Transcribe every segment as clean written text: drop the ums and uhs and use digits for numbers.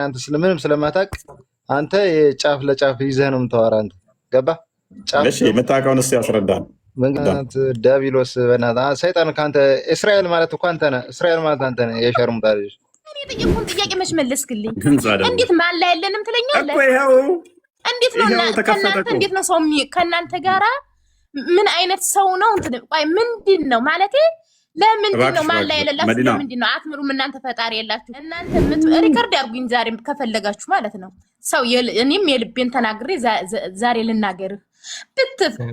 አንተ ስለምንም ስለማታውቅ አንተ የጫፍ ለጫፍ ይዘህ ነው የምታወራ። አንተ ገባ ጫፍ እሺ፣ የምታውቀውን እስኪ ያስረዳን። መንግስት ዳቢሎስ በእናትህ ሰይጣን ካንተ እስራኤል ማለት እኮ አንተ ነህ። እስራኤል ማለት አንተ ነህ። የሸርሙጣ ልጅ እኔ የጠየቁን ጥያቄ መች መለስክልኝ? እንዴት ማላ የለንም ትለኛለህ? እንዴት ነው ከእናንተ እንዴት ነው ሰው ከእናንተ ጋራ ምን አይነት ሰው ነው? ቆይ ምንድን ነው ማለቴ? ለምንድን ነው ማላ የሌላችሁ? ለምንድን ነው አትምሩም? እናንተ ፈጣሪ የላችሁ? እናንተ ሪከርድ ያርጉኝ ዛሬ ከፈለጋችሁ ማለት ነው። ሰው እኔም የልቤን ተናግሬ ዛሬ ልናገርህ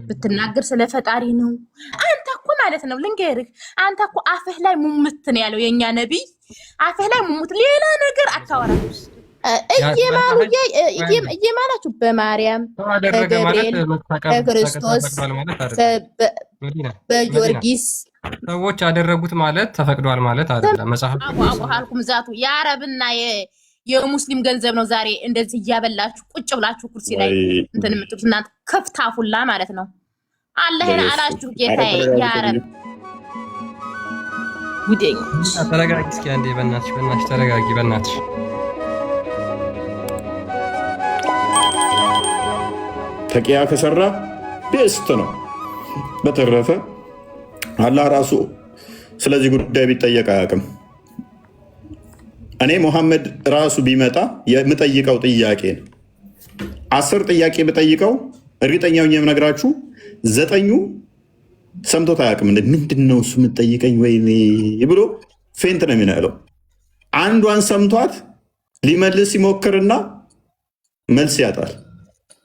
ብትናገር ስለ ፈጣሪ ነው። አንተ እኮ ማለት ነው ልንገርህ፣ አንተ እኮ አፍህ ላይ ሙሙት ነው ያለው የኛ ነብይ። አፍህ ላይ ሙሙት፣ ሌላ ነገር አታወራም። እየማላችሁ በማርያም በገብርኤል በክርስቶስ በጊዮርጊስ ሰዎች ያደረጉት ማለት ተፈቅዷል ማለት አይደለም። መጽሐፍ አልኩም ዛቱ የአረብና የሙስሊም ገንዘብ ነው። ዛሬ እንደዚህ እያበላችሁ ቁጭ ብላችሁ ኩርሲ ላይ እንትን የምትሉት እናንተ ከፍታፉላ ማለት ነው። አላህን አላችሁ ጌታዬ። የአረብ ጉደኞች ተረጋጊ እስኪ አንዴ፣ በእናትሽ ተረጋጊ በእናትሽ። ተቂያ ከሰራ ቤስት ነው። በተረፈ አላህ ራሱ ስለዚህ ጉዳይ ቢጠየቅ አያውቅም። እኔ ሙሐመድ ራሱ ቢመጣ የምጠይቀው ጥያቄ ነው። 10 ጥያቄ ብጠይቀው እርግጠኛው የምነግራችሁ 9ኙ ሰምቶት አያውቅም። ምንድን ነው እሱ የምጠይቀኝ ወይ ብሎ ፌንት ነው የሚነለው። አንዷን ሰምቷት ሊመልስ ይሞክርና መልስ ያጣል።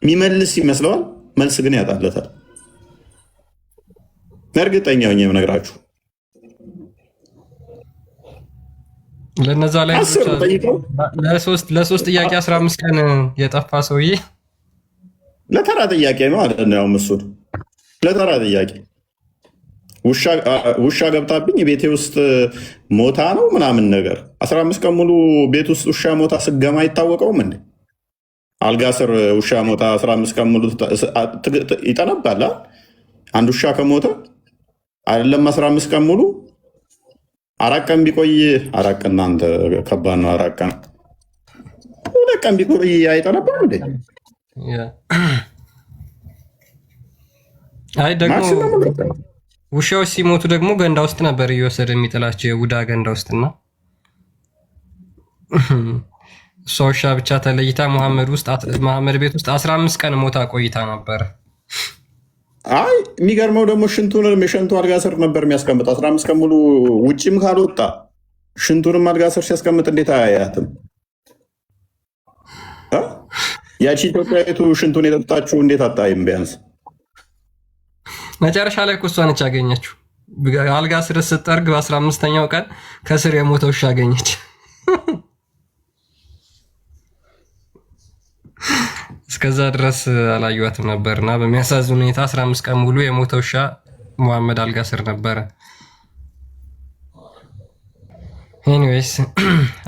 የሚመልስ ይመስለዋል፣ መልስ ግን ያጣለታል። እርግጠኛው የምነግራችሁ ለነዛ ላይ ለሶስት ጥያቄ 15 ቀን የጠፋ ሰውዬ ለተራ ጥያቄ ነው አይደል? ያው እሱን ለተራ ጥያቄ ውሻ ገብታብኝ ቤቴ ውስጥ ሞታ ነው ምናምን ነገር 15 ቀን ሙሉ ቤት ውስጥ ውሻ ሞታ ስገማ አይታወቀውም እንዴ? አልጋ ስር ውሻ ሞታ 15 ቀን ሙሉ ይጠነባል። አንድ ውሻ ከሞተ አይደለም 15 ቀን ሙሉ 4 ቀን ቢቆይ 4 ቀን እናንተ ከባድ ነው። 4 ቀን 2 ቀን ቢቆይ አይጠነባም እንዴ? አይ ደግሞ ውሻዎች ሲሞቱ ደግሞ ገንዳ ውስጥ ነበር እየወሰደ የሚጥላቸው፣ የቡዳ ገንዳ ውስጥና እሷ ውሻ ብቻ ተለይታ መሐመድ ቤት ውስጥ 15 ቀን ሞታ ቆይታ ነበር። አይ የሚገርመው ደግሞ ሽንቱንም የሽንቱ አልጋ ስር ነበር የሚያስቀምጥ 15 ቀን ሙሉ ውጭም ካልወጣ ሽንቱንም አልጋ ስር ሲያስቀምጥ እንዴት አያያትም? ያቺ ኢትዮጵያዊቱ ሽንቱን የጠጣችሁ እንዴት አታይም? ቢያንስ መጨረሻ ላይ እኮ እሷ ነች ያገኘችው። አልጋ ስር ስትጠርግ በ15ኛው ቀን ከስር የሞተ ውሻ አገኘች። እስከዛ ድረስ አላዩዋትም ነበርና በሚያሳዝን ሁኔታ 15 ቀን ሙሉ የሞተ ውሻ መሐመድ አልጋ ስር ነበረ። ኤኒዌይስ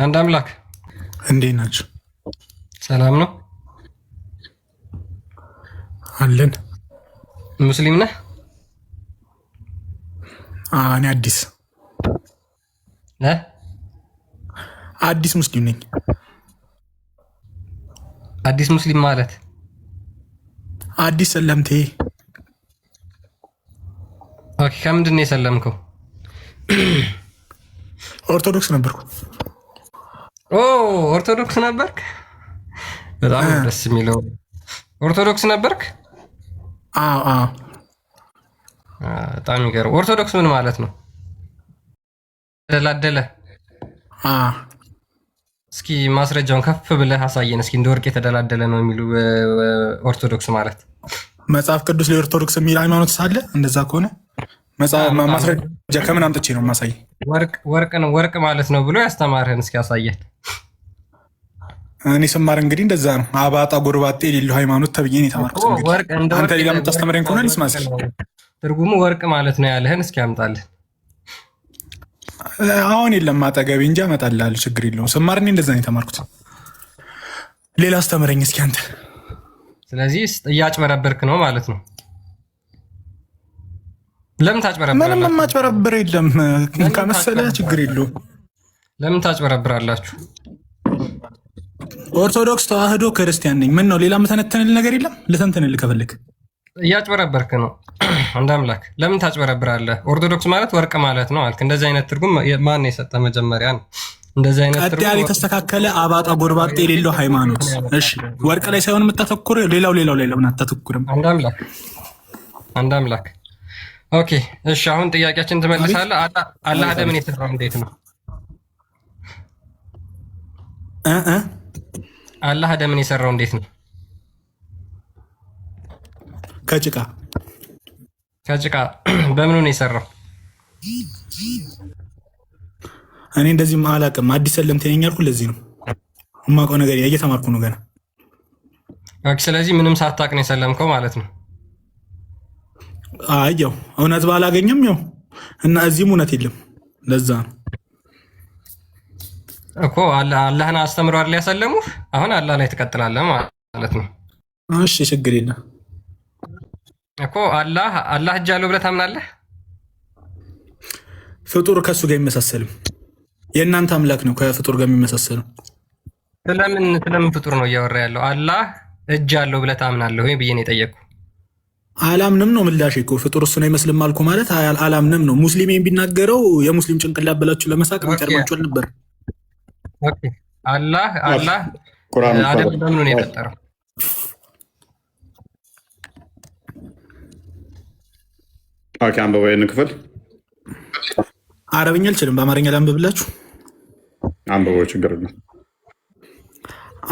አንድ አምላክ እንዴት ናችሁ? ሰላም ነው አለን። ሙስሊም ነህ? እኔ አዲስ ሙስሊም ነኝ። አዲስ ሙስሊም ማለት አዲስ ሰለምቴ። ኦኬ፣ ከምንድን ነው የሰለምከው? ኦርቶዶክስ ነበርኩ። ኦ ኦርቶዶክስ ነበርክ? በጣም ደስ የሚለው። ኦርቶዶክስ ነበርክ? አዎ። በጣም የሚገርም። ኦርቶዶክስ ምን ማለት ነው? ተላደለ። እስኪ ማስረጃውን ከፍ ብለህ አሳየን። እስኪ እንደ ወርቅ የተደላደለ ነው የሚሉ ኦርቶዶክስ ማለት መጽሐፍ ቅዱስ ላይ ኦርቶዶክስ የሚል ሃይማኖት ሳለ እንደዛ ከሆነ ማስረጃ ከምን አምጥቼ ነው ማሳይ? ወርቅ ማለት ነው ብሎ ያስተማርህን እስኪ አሳየን። እኔ ስማር እንግዲህ እንደዛ ነው። አባጣ ጎርባጤ የሌለው ሃይማኖት ተብዬ ነው የተማርኩት። አንተ ሌላ የምታስተምረኝ ከሆነ ልስማስ። ትርጉሙ ወርቅ ማለት ነው ያለህን እስኪ አምጣልህ። አሁን የለም አጠገቤ እንጂ አመጣልሃለሁ፣ ችግር የለውም። ስማር እኔ እንደዛ ነው የተማርኩት። ሌላ አስተምረኝ እስኪ አንተ። ስለዚህ እያጭበረበርክ ነው ማለት ነው። ለምን ታጭበረብራላችሁ? ምንም ማጭበረበር የለም ከመሰለ ችግር የለውም። ለምን ታጭበረብራላችሁ? ኦርቶዶክስ ተዋህዶ ክርስቲያን ነኝ። ምን ነው ሌላ የምተነትንል ነገር የለም? ልተንትንል ከፈልክ እያጭበረበርክ ነው። አንድ አምላክ ለምን ታጭበረብራለህ? ኦርቶዶክስ ማለት ወርቅ ማለት ነው አልክ። እንደዚህ አይነት ትርጉም ማን የሰጠ? መጀመሪያ ነው እንደዚህ አይነት ትርጉም ያለ የተስተካከለ አባጣ ጎርባጤ የሌለው ሃይማኖት። እሺ ወርቅ ላይ ሳይሆን የምታተኩር ሌላው ምን አታተኩርም? አንድ አምላክ። ኦኬ እሺ፣ አሁን ጥያቄያችን ትመልሳለህ። አላህ አደምን የሰራው እንዴት ነው? አላህ አደምን የሰራው እንዴት ነው? ከጭቃ በምኑ ነው የሰራው? እኔ እንደዚህ አላውቅም። አዲስ ሰለምቴ ነኝ ያልኩ ለዚህ ነው። የማውቀው ነገር እየተማርኩ ነው ገና። ኦኬ ስለዚህ ምንም ሳታውቅ ነው የሰለምከው ማለት ነው? አየው እውነት ባላገኘም ያው እና እዚህም እውነት የለም። ለዛ ነው እኮ አላህን አስተምሮ አይደል ያሰለሙህ። አሁን አላህ ላይ ትቀጥላለህ ማለት ነው። እሺ ችግር የለም እኮ አላህ እጅ አለው ብለህ ታምናለህ? ፍጡር ከሱ ጋር አይመሳሰልም። የእናንተ አምላክ ነው ከፍጡር ጋር የሚመሳሰለው። ስለምን ፍጡር ነው እያወራ ያለው? አላህ እጅ አለው ብለህ ታምናለህ ወይ ብዬ ነው የጠየቅኩህ። አላምንም ነው ምላሽ እኮ። ፍጡር እሱን አይመስልም አልኩ ማለት አላምንም ነው። ሙስሊም ቢናገረው የሙስሊም ጭንቅላት ብላችሁ ለመሳቅ የሚቀርባችሁ ነበር። ኦኬ አላህ አደም በምኑ ነው የፈጠረው? ኦኬ አንበበው ይሄን ክፍል አረብኛ አልችልም፣ በአማርኛ ላንብብላችሁ። አንበበው ችግር ነው።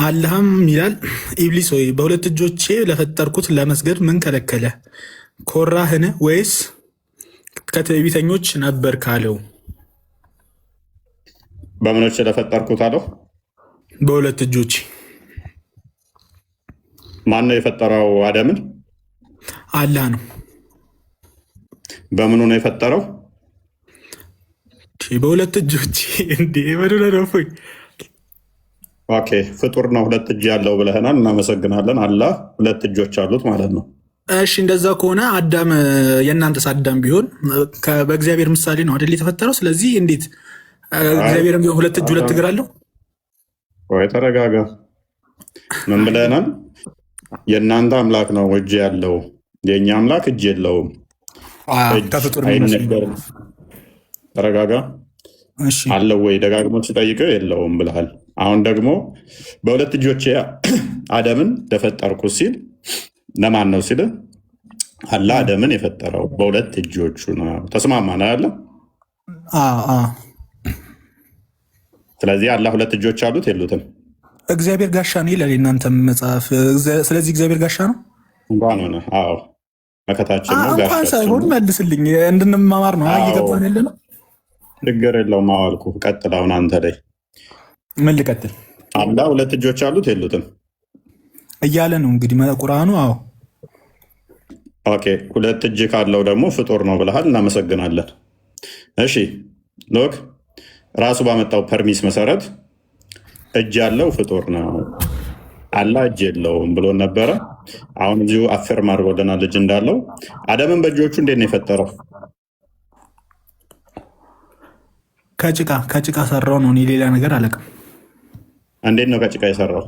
አላህም ይላል ኢብሊስ ሆይ በሁለት እጆቼ ለፈጠርኩት ለመስገድ ምን ከለከለ? ኮራህን ወይስ ከትዕቢተኞች ነበር ካለው? በምኖች ለፈጠርኩት አለው። በሁለት እጆቼ። ማን ነው የፈጠረው አደምን? አላህ ነው። በምኑ ነው የፈጠረው? በሁለት እጆቼ። እንዴ ወደረፈኝ። ኦኬ ፍጡር ነው ሁለት እጅ ያለው ብለህናል፣ እናመሰግናለን። አላህ ሁለት እጆች አሉት ማለት ነው። እሺ እንደዛ ከሆነ አዳም የእናንተስ አዳም ቢሆን በእግዚአብሔር ምሳሌ ነው አይደል የተፈጠረው? ስለዚህ እንዴት እግዚአብሔርም ቢሆን ሁለት እጅ ሁለት እግር አለው? ወይ ተረጋጋ። ምን ብለህናል? የእናንተ አምላክ ነው እጅ ያለው፣ የእኛ አምላክ እጅ የለውም። ከፍጡር አይነገርም። ተረጋጋ። አለው ወይ ደጋግሞ ሲጠይቀው የለውም ብለሃል። አሁን ደግሞ በሁለት እጆቼ አደምን ለፈጠርኩ ሲል ለማን ነው ሲል አላህ አደምን የፈጠረው በሁለት እጆቹ ነው። ተስማማን ያለ። ስለዚህ አላህ ሁለት እጆች አሉት የሉትም? እግዚአብሔር ጋሻ ነው ይላል የእናንተ መጽሐፍ። ስለዚህ እግዚአብሔር ጋሻ ነው እንኳን ሆነ። አዎ መከታችን ነው። እንኳን ሳይሆን መልስልኝ እንድንማማር ነው እየገባን ያለ ነው። ችግር የለውም። አዋልኩ ቀጥል። አሁን አንተ ላይ ምን ልቀጥል? አላህ ሁለት እጆች አሉት የሉትም እያለ ነው እንግዲህ ቁርአኑ። አዎ ኦኬ ሁለት እጅ ካለው ደግሞ ፍጡር ነው ብለሃል፣ እናመሰግናለን። እሺ ሎክ ራሱ ባመጣው ፐርሚስ መሰረት እጅ ያለው ፍጡር ነው፣ አላህ እጅ የለውም ብሎ ነበረ። አሁን እዚሁ አፈርም አድርጎልናል ልጅ እንዳለው። አደምን በእጆቹ እንዴት ነው የፈጠረው? ከጭቃ ሰራው ነው። እኔ ሌላ ነገር አላውቅም። እንዴት ነው ከጭቃ የሰራው?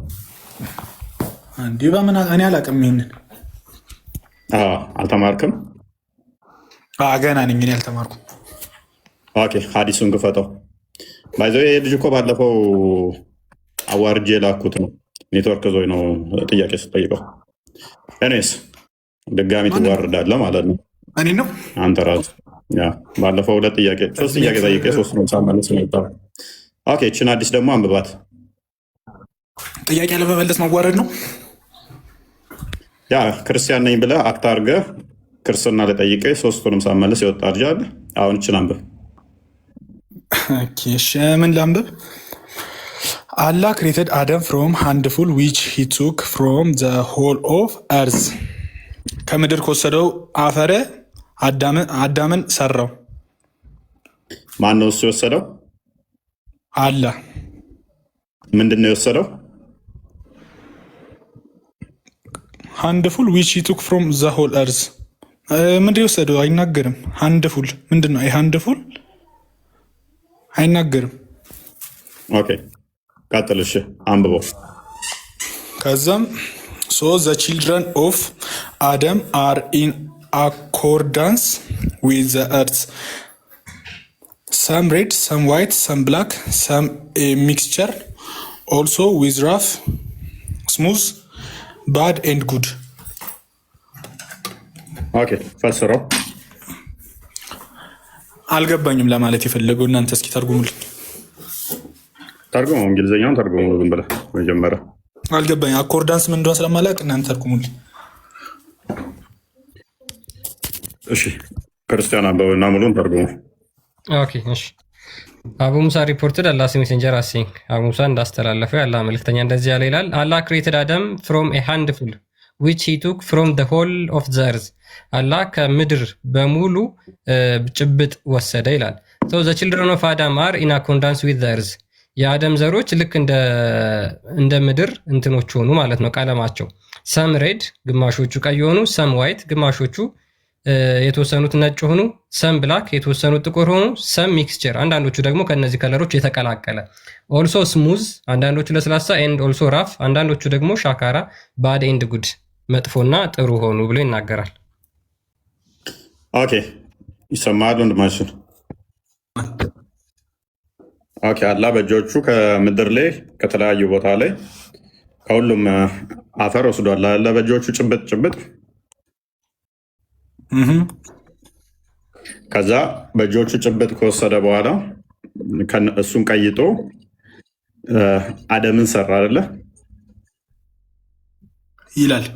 እንዲህ በምን እኔ አላውቅም። ይሄንን አልተማርክም? ገና ነኝ እኔ አልተማርኩም። ኦኬ ሀዲሱን ክፈተው። ባይዘው ይሄ ልጅ እኮ ባለፈው አዋርጄ ላኩት ነው። ኔትወርክ ዞይ ነው ጥያቄ ስጠይቀው። እኔስ ድጋሚ ትዋርዳለህ ማለት ነው። እኔ ነው አንተ ራሱ ባለፈው ሶስት ጥያቄ ጠይቄ ሶስት ነው ሳመለስ ነበር። ኦኬ እችን አዲስ ደግሞ አንብባት። ጥያቄ ለመመለስ ማዋረድ ነው። ያ ክርስቲያን ነኝ ብለህ አክት አድርገህ ክርስትና ለጠይቄ ሶስቱንም ሳመለስ የወጣ ልጅ አለ። አሁን እችን አንብብ። ምን ላንብብ? አላህ ክሬትድ አደም ፍሮም ሃንድፉል ዊች ሂ ቱክ ፍሮም ዘ ሆል ኦፍ እርዝ። ከምድር ከወሰደው አፈረ አዳምን ሰራው። ማን ነው እሱ የወሰደው? አላህ። ምንድን ነው የወሰደው? ሃንድፉል ዊች ሂ ቱክ ፍሮም ዘ ሆል እርዝ። ምንድን የወሰደው አይናገርም። ሃንድፉል ምንድን ነው? ሃንድፉል አይናገርም። ኦኬ ቀጥል። እሺ አንብበው። ከዛም so the children of Adam are in accordance with the earth. Some red, some white, some black, some a mixture, also with rough, smooth, bad and good. ኦኬ ፈስረው። አልገባኝም ለማለት የፈለገው እናንተ እስኪ ተርጉሙልኝ። ተርጉሙ፣ እንግሊዘኛውን ተርጉሙ ዝም ብለህ መጀመሪያ። አልገባኝ አኮርዳንስ ምን እንደሆነ ስለማላውቅ እናንተ ተርጉሙልኝ። እሺ ክርስቲያን አንበውና ሙሉን ተርጉሙ። ኦኬ እሺ። አቡ ሙሳ ሪፖርትድ አላህ ሜሴንጀር አሲንግ አቡ ሙሳ እንዳስተላለፈው ያለ መልእክተኛ እንደዚህ ያለ ይላል። አላህ ክሬትድ አደም ፍሮም ኤ ሃንድፉል which he took from the whole of the earth. አላህ ከምድር በሙሉ ጭብጥ ወሰደ ይላል። so the children of Adam are in accordance with the earth. የአደም ዘሮች ልክ እንደ ምድር እንትኖች ሆኑ ማለት ነው ቀለማቸው። some red ግማሾቹ ቀይ ሆኑ፣ some white ግማሾቹ የተወሰኑት ነጭ ሆኑ፣ some black የተወሰኑት ጥቁር ሆኑ፣ some mixture አንዳንዶቹ ደግሞ ከነዚህ ከለሮች የተቀላቀለ፣ also smooth አንዳንዶቹ ለስላሳ፣ and also rough አንዳንዶቹ ደግሞ ሻካራ፣ bad and good መጥፎና ጥሩ ሆኑ ብሎ ይናገራል። ኦኬ ይሰማል ወንድማችን። ኦኬ አላህ በእጆቹ ከምድር ላይ ከተለያዩ ቦታ ላይ ከሁሉም አፈር ወስዷል። አላህ በእጆቹ ጭብጥ ከዛ በእጆቹ ጭብጥ ከወሰደ በኋላ እሱን ቀይጦ አደምን ሰራ አይደለ ይላል።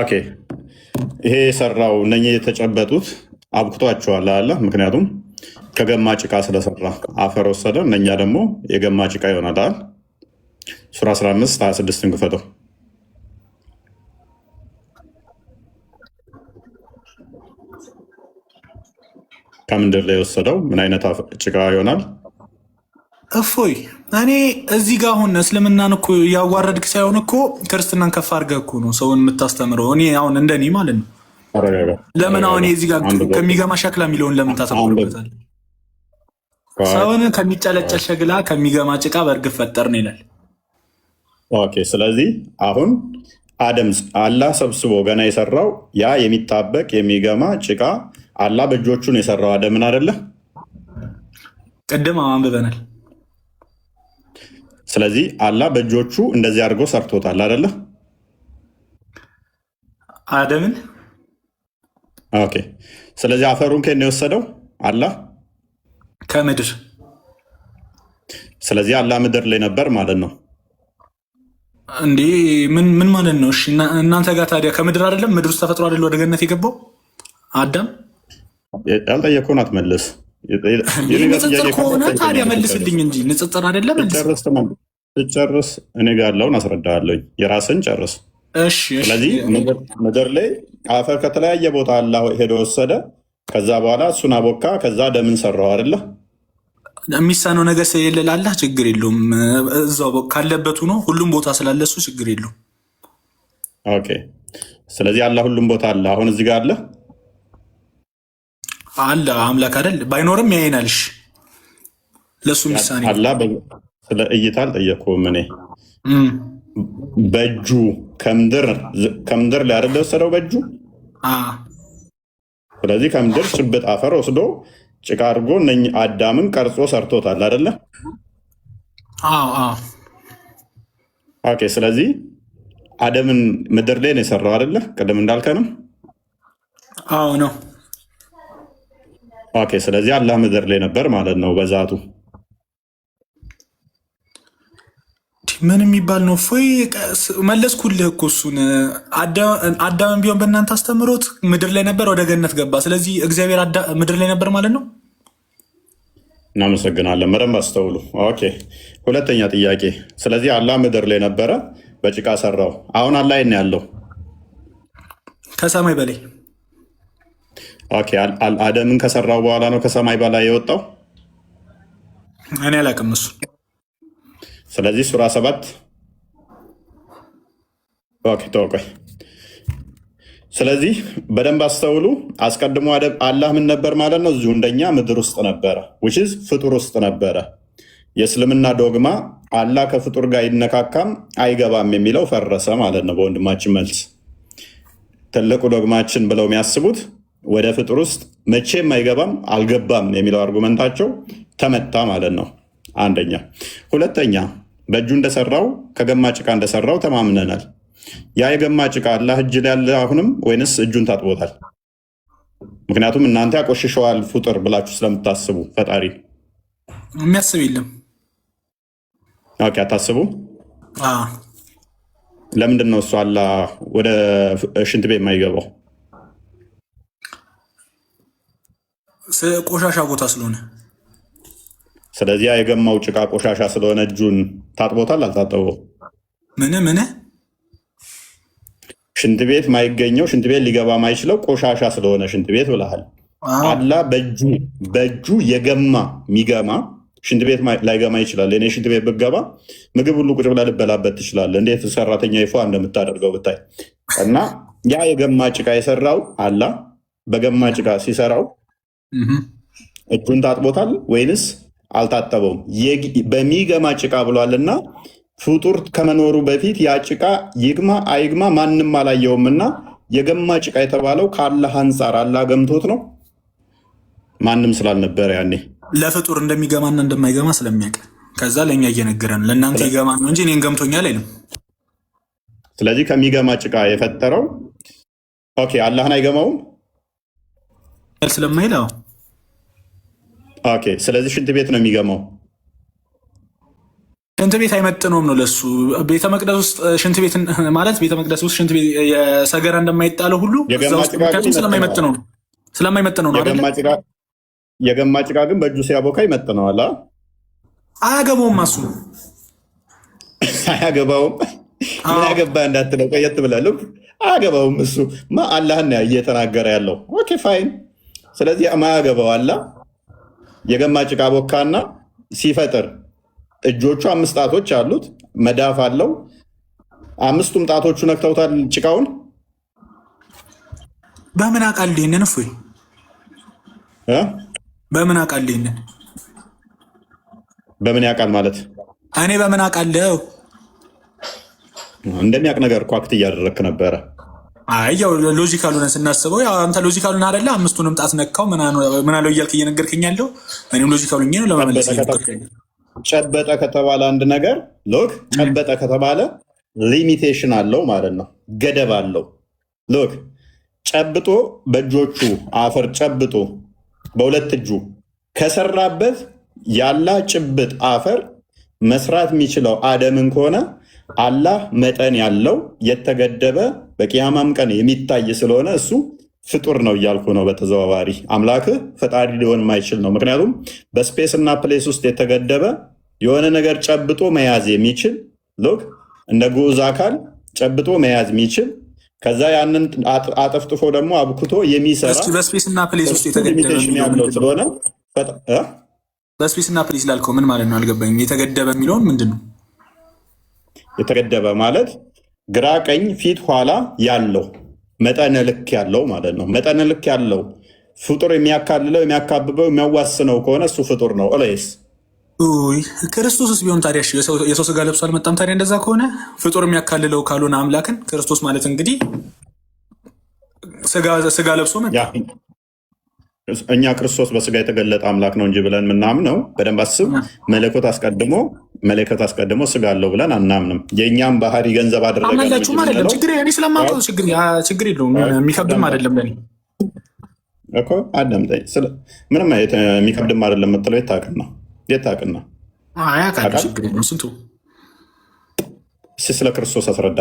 ኦኬ ይሄ የሰራው እነኚህ የተጨበጡት አብክቷቸዋል አለ። ምክንያቱም ከገማ ጭቃ ስለሰራ አፈር ወሰደ፣ እነኛ ደግሞ የገማ ጭቃ ይሆናል። ሱራ 15 26 ክፈተው። ከምድር ላይ የወሰደው ምን አይነት ጭቃ ይሆናል? እፎይ እኔ እዚህ ጋር አሁን እስልምናን እኮ ያዋረድክ ሳይሆን እኮ ክርስትናን ከፍ አድርገህ እኮ ነው ሰውን የምታስተምረው። እኔ አሁን እንደኔ ማለት ነው። ለምን አሁን እዚህ ጋር ከሚገማ ሸክላ የሚለውን ለምን ታሰምሩበታለህ? ሰውን ከሚጨለጨል ሸክላ ከሚገማ ጭቃ በእርግፍ ፈጠርን ይላል። ኦኬ ስለዚህ አሁን አደም አላህ ሰብስቦ ገና የሰራው ያ የሚጣበቅ የሚገማ ጭቃ አላህ በእጆቹን የሰራው አደምን አይደለ? ቅድም አንብበናል። ስለዚህ አላህ በእጆቹ እንደዚህ አድርጎ ሰርቶታል አይደለ? አደምን። ኦኬ ስለዚህ አፈሩን ከእኔ የወሰደው አላህ ከምድር። ስለዚህ አላህ ምድር ላይ ነበር ማለት ነው እንዴ? ምን ማለት ነው? እሺ እናንተ ጋር ታዲያ ከምድር አይደለም? ምድር ውስጥ ተፈጥሮ አይደል ወደ ገነት የገባው አዳም? ያልጠየቅኩህን አትመልስ። ንጽጽር ከሆነ ታዲያ መልስልኝ እንጂ ንጽጽር አይደለም። ጨርስ፣ እኔ ጋር ያለውን አስረዳለኝ። የራስን ጨርስ። ስለዚህ ምድር ላይ አፈር ከተለያየ ቦታ አላህ ሄዶ ወሰደ። ከዛ በኋላ እሱን አቦካ። ከዛ ደምን ሰራው አይደለ? የሚሳነው ነገር ስለሌለ አላህ ችግር የለውም። እዛው ካለበቱ ነው። ሁሉም ቦታ ስላለ እሱ ችግር የለውም። ኦኬ ስለዚህ አላህ ሁሉም ቦታ አለ። አሁን እዚህ ጋር አለ አለ አምላክ አይደል? ባይኖርም ያይናልሽ። ለሱ ምሳኔ አላህ ስለ እይታ አልጠየቅኩም እኔ። በእጁ ከምድር ላይ አይደል ወሰደው በእጁ። ስለዚህ ከምድር ጭብጥ አፈር ወስዶ ጭቃ አድርጎ እነኝህ አዳምን ቀርጾ ሰርቶታል አይደለ? ኦኬ ስለዚህ አደምን ምድር ላይ ነው የሰራው አይደለ? ቅድም እንዳልከንም አዎ ነው። ኦኬ ስለዚህ አላህ ምድር ላይ ነበር ማለት ነው በዛቱ። ምን የሚባል ነው? ፎይ መለስኩልህ እኮ እሱን። አዳምን ቢሆን በእናንተ አስተምሮት ምድር ላይ ነበር፣ ወደ ገነት ገባ። ስለዚህ እግዚአብሔር ምድር ላይ ነበር ማለት ነው። እናመሰግናለን። በደንብ አስተውሉ። ኦኬ ሁለተኛ ጥያቄ። ስለዚህ አላህ ምድር ላይ ነበረ፣ በጭቃ ሰራው። አሁን አላህ የት ነው ያለው? ከሰማይ በላይ። ኦኬ አደምን ከሰራው በኋላ ነው ከሰማይ በላይ የወጣው? እኔ አላውቅም እሱ። ስለዚህ ሱራ 7 ኦኬ ተወቆይ። ስለዚህ በደንብ አስተውሉ። አስቀድሞ አላህ ምን ነበር ማለት ነው? እዚሁ እንደኛ ምድር ውስጥ ነበረ፣ which is ፍጡር ውስጥ ነበረ። የእስልምና ዶግማ አላህ ከፍጡር ጋር ይነካካም አይገባም የሚለው ፈረሰ ማለት ነው። በወንድማችን መልስ ትልቁ ዶግማችን ብለው የሚያስቡት ወደ ፍጡር ውስጥ መቼም አይገባም አልገባም የሚለው አርጉመንታቸው ተመታ ማለት ነው። አንደኛ። ሁለተኛ በእጁ እንደሰራው ከገማ ጭቃ እንደሰራው ተማምነናል። ያ የገማ ጭቃ አላህ እጅ ላይ ያለ አሁንም ወይንስ እጁን ታጥቦታል? ምክንያቱም እናንተ ያቆሽሸዋል ፍጡር ብላችሁ ስለምታስቡ ፈጣሪ የሚያስብ የለም። ኦኬ፣ አታስቡ። ለምንድን ነው እሱ አላህ ወደ ሽንት ቤት የማይገባው? ቆሻሻ ቦታ ስለሆነ። ስለዚህ የገማው ጭቃ ቆሻሻ ስለሆነ እጁን ታጥቦታል አልታጠበው? ምን ሽንት ቤት ማይገኘው ሽንት ቤት ሊገባ ማይችለው ቆሻሻ ስለሆነ ሽንት ቤት ብለሃል። አላህ በእጁ የገማ የሚገማ ሽንት ቤት ላይገማ ይችላል። እኔ ሽንት ቤት ብገባ ምግብ ሁሉ ቁጭ ብላ ልበላበት ትችላለ። እንዴት ሰራተኛ ይፏ እንደምታደርገው ብታይ። እና ያ የገማ ጭቃ የሰራው አላህ በገማ ጭቃ ሲሰራው እጁን ታጥቦታል ወይንስ አልታጠበውም? በሚገማ ጭቃ ብሏልና ፍጡር ከመኖሩ በፊት ያ ጭቃ ይግማ አይግማ ማንም አላየውም። እና የገማ ጭቃ የተባለው ከአላህ አንጻር አላህ ገምቶት ነው፣ ማንም ስላልነበረ ያኔ ለፍጡር እንደሚገማና እንደማይገማ ስለሚያውቅ ከዛ ለእኛ እየነገረን ለእናንተ ይገማ ነው እንጂ እኔን ገምቶኛል አይልም። ስለዚህ ከሚገማ ጭቃ የፈጠረው ኦኬ አላህን አይገማውም ስለማይለው ኦኬ። ስለዚህ ሽንት ቤት ነው የሚገማው። ሽንት ቤት አይመጥነውም ነው ለሱ። ቤተ መቅደስ ውስጥ ሽንት ቤት ማለት ቤተ መቅደስ ውስጥ ሽንት ቤት የሰገራ እንደማይጣለው ሁሉ ስለማይመጥነው ነው። የገማ ጭቃ ግን በእጁ ሲያቦካ ይመጥነዋል። አያገባውም። እሱ አያገባውም። ምን ያገባ እንዳትለው ቆየት ብላለሁ። አያገባውም። እሱ አላህን እየተናገረ ያለው ኦኬ ፋይን። ስለዚህ ማያገባው አላህ የገማ ጭቃ ቦካና ሲፈጥር እጆቹ 5 ጣቶች አሉት፣ መዳፍ አለው። 5ቱም ጣቶቹ ነክተውታል ጭቃውን። በምን አውቃለሁ ይሄንን? እፎይ በምን አውቃለሁ ይሄንን? በምን ያውቃል ማለት እኔ በምን አውቃለሁ? እንደሚያውቅ ነገር እኮ አክት እያደረግክ ነበረ። አይ ያው ሎጂካሉን ስናስበው ያው አንተ ሎጂካሉን አይደለ 5ቱንም ጣት ነካው ምን አለው እያልክ እየነገርከኝ ያለው እኔም ሎጂካሉን ነው ለማመለስ ጨበጠ ከተባለ አንድ ነገር ሎክ ጨበጠ ከተባለ ሊሚቴሽን አለው ማለት ነው፣ ገደብ አለው። ሎክ ጨብጦ በእጆቹ አፈር ጨብጦ በሁለት እጁ ከሰራበት ያላ ጭብጥ አፈር መስራት የሚችለው አደምን ከሆነ አላህ መጠን ያለው የተገደበ በቂያማም ቀን የሚታይ ስለሆነ እሱ ፍጡር ነው እያልኩ ነው። በተዘዋዋሪ አምላክህ ፈጣሪ ሊሆን የማይችል ነው። ምክንያቱም በስፔስ እና ፕሌስ ውስጥ የተገደበ የሆነ ነገር ጨብጦ መያዝ የሚችል ሎክ እንደ ግዑዝ አካል ጨብጦ መያዝ የሚችል ከዛ ያንን አጠፍጥፎ ደግሞ አብክቶ የሚሰራ በስፔስ እና ፕሌስ ውስጥ የተገደበ ስለሆነ በስፔስ እና ፕሌስ ላልከው ምን ማለት ነው? አልገባኝም። የተገደበ የሚለውን ምንድን ነው? የተገደበ ማለት ግራ ቀኝ ፊት ኋላ ያለው መጠነ ልክ ያለው ማለት ነው። መጠነ ልክ ያለው ፍጡር የሚያካልለው የሚያካብበው የሚያዋስነው ከሆነ እሱ ፍጡር ነው። እለይስ ክርስቶስስ ቢሆን ታዲያ የሰው ስጋ ለብሶ አልመጣም? ታዲያ እንደዛ ከሆነ ፍጡር የሚያካልለው ካልሆነ አምላክን ክርስቶስ ማለት እንግዲህ ስጋ ለብሶ መጣ። እኛ ክርስቶስ በስጋ የተገለጠ አምላክ ነው እንጂ ብለን ምናምነው በደንብ አስብ። መለኮት አስቀድሞ ስጋ አለው ብለን አናምንም። የእኛም ባህሪ ገንዘብ አደረጋላችሁም አይደለም። ስለማውቀው ችግር የለውም። የሚከብድም አይደለም ለኔ እኮ አዳምጠኝ። ምንም የሚከብድም አይደለም የምትለው የታቅና ችግር የለውም። ስንቱ ስለ ክርስቶስ አስረዳ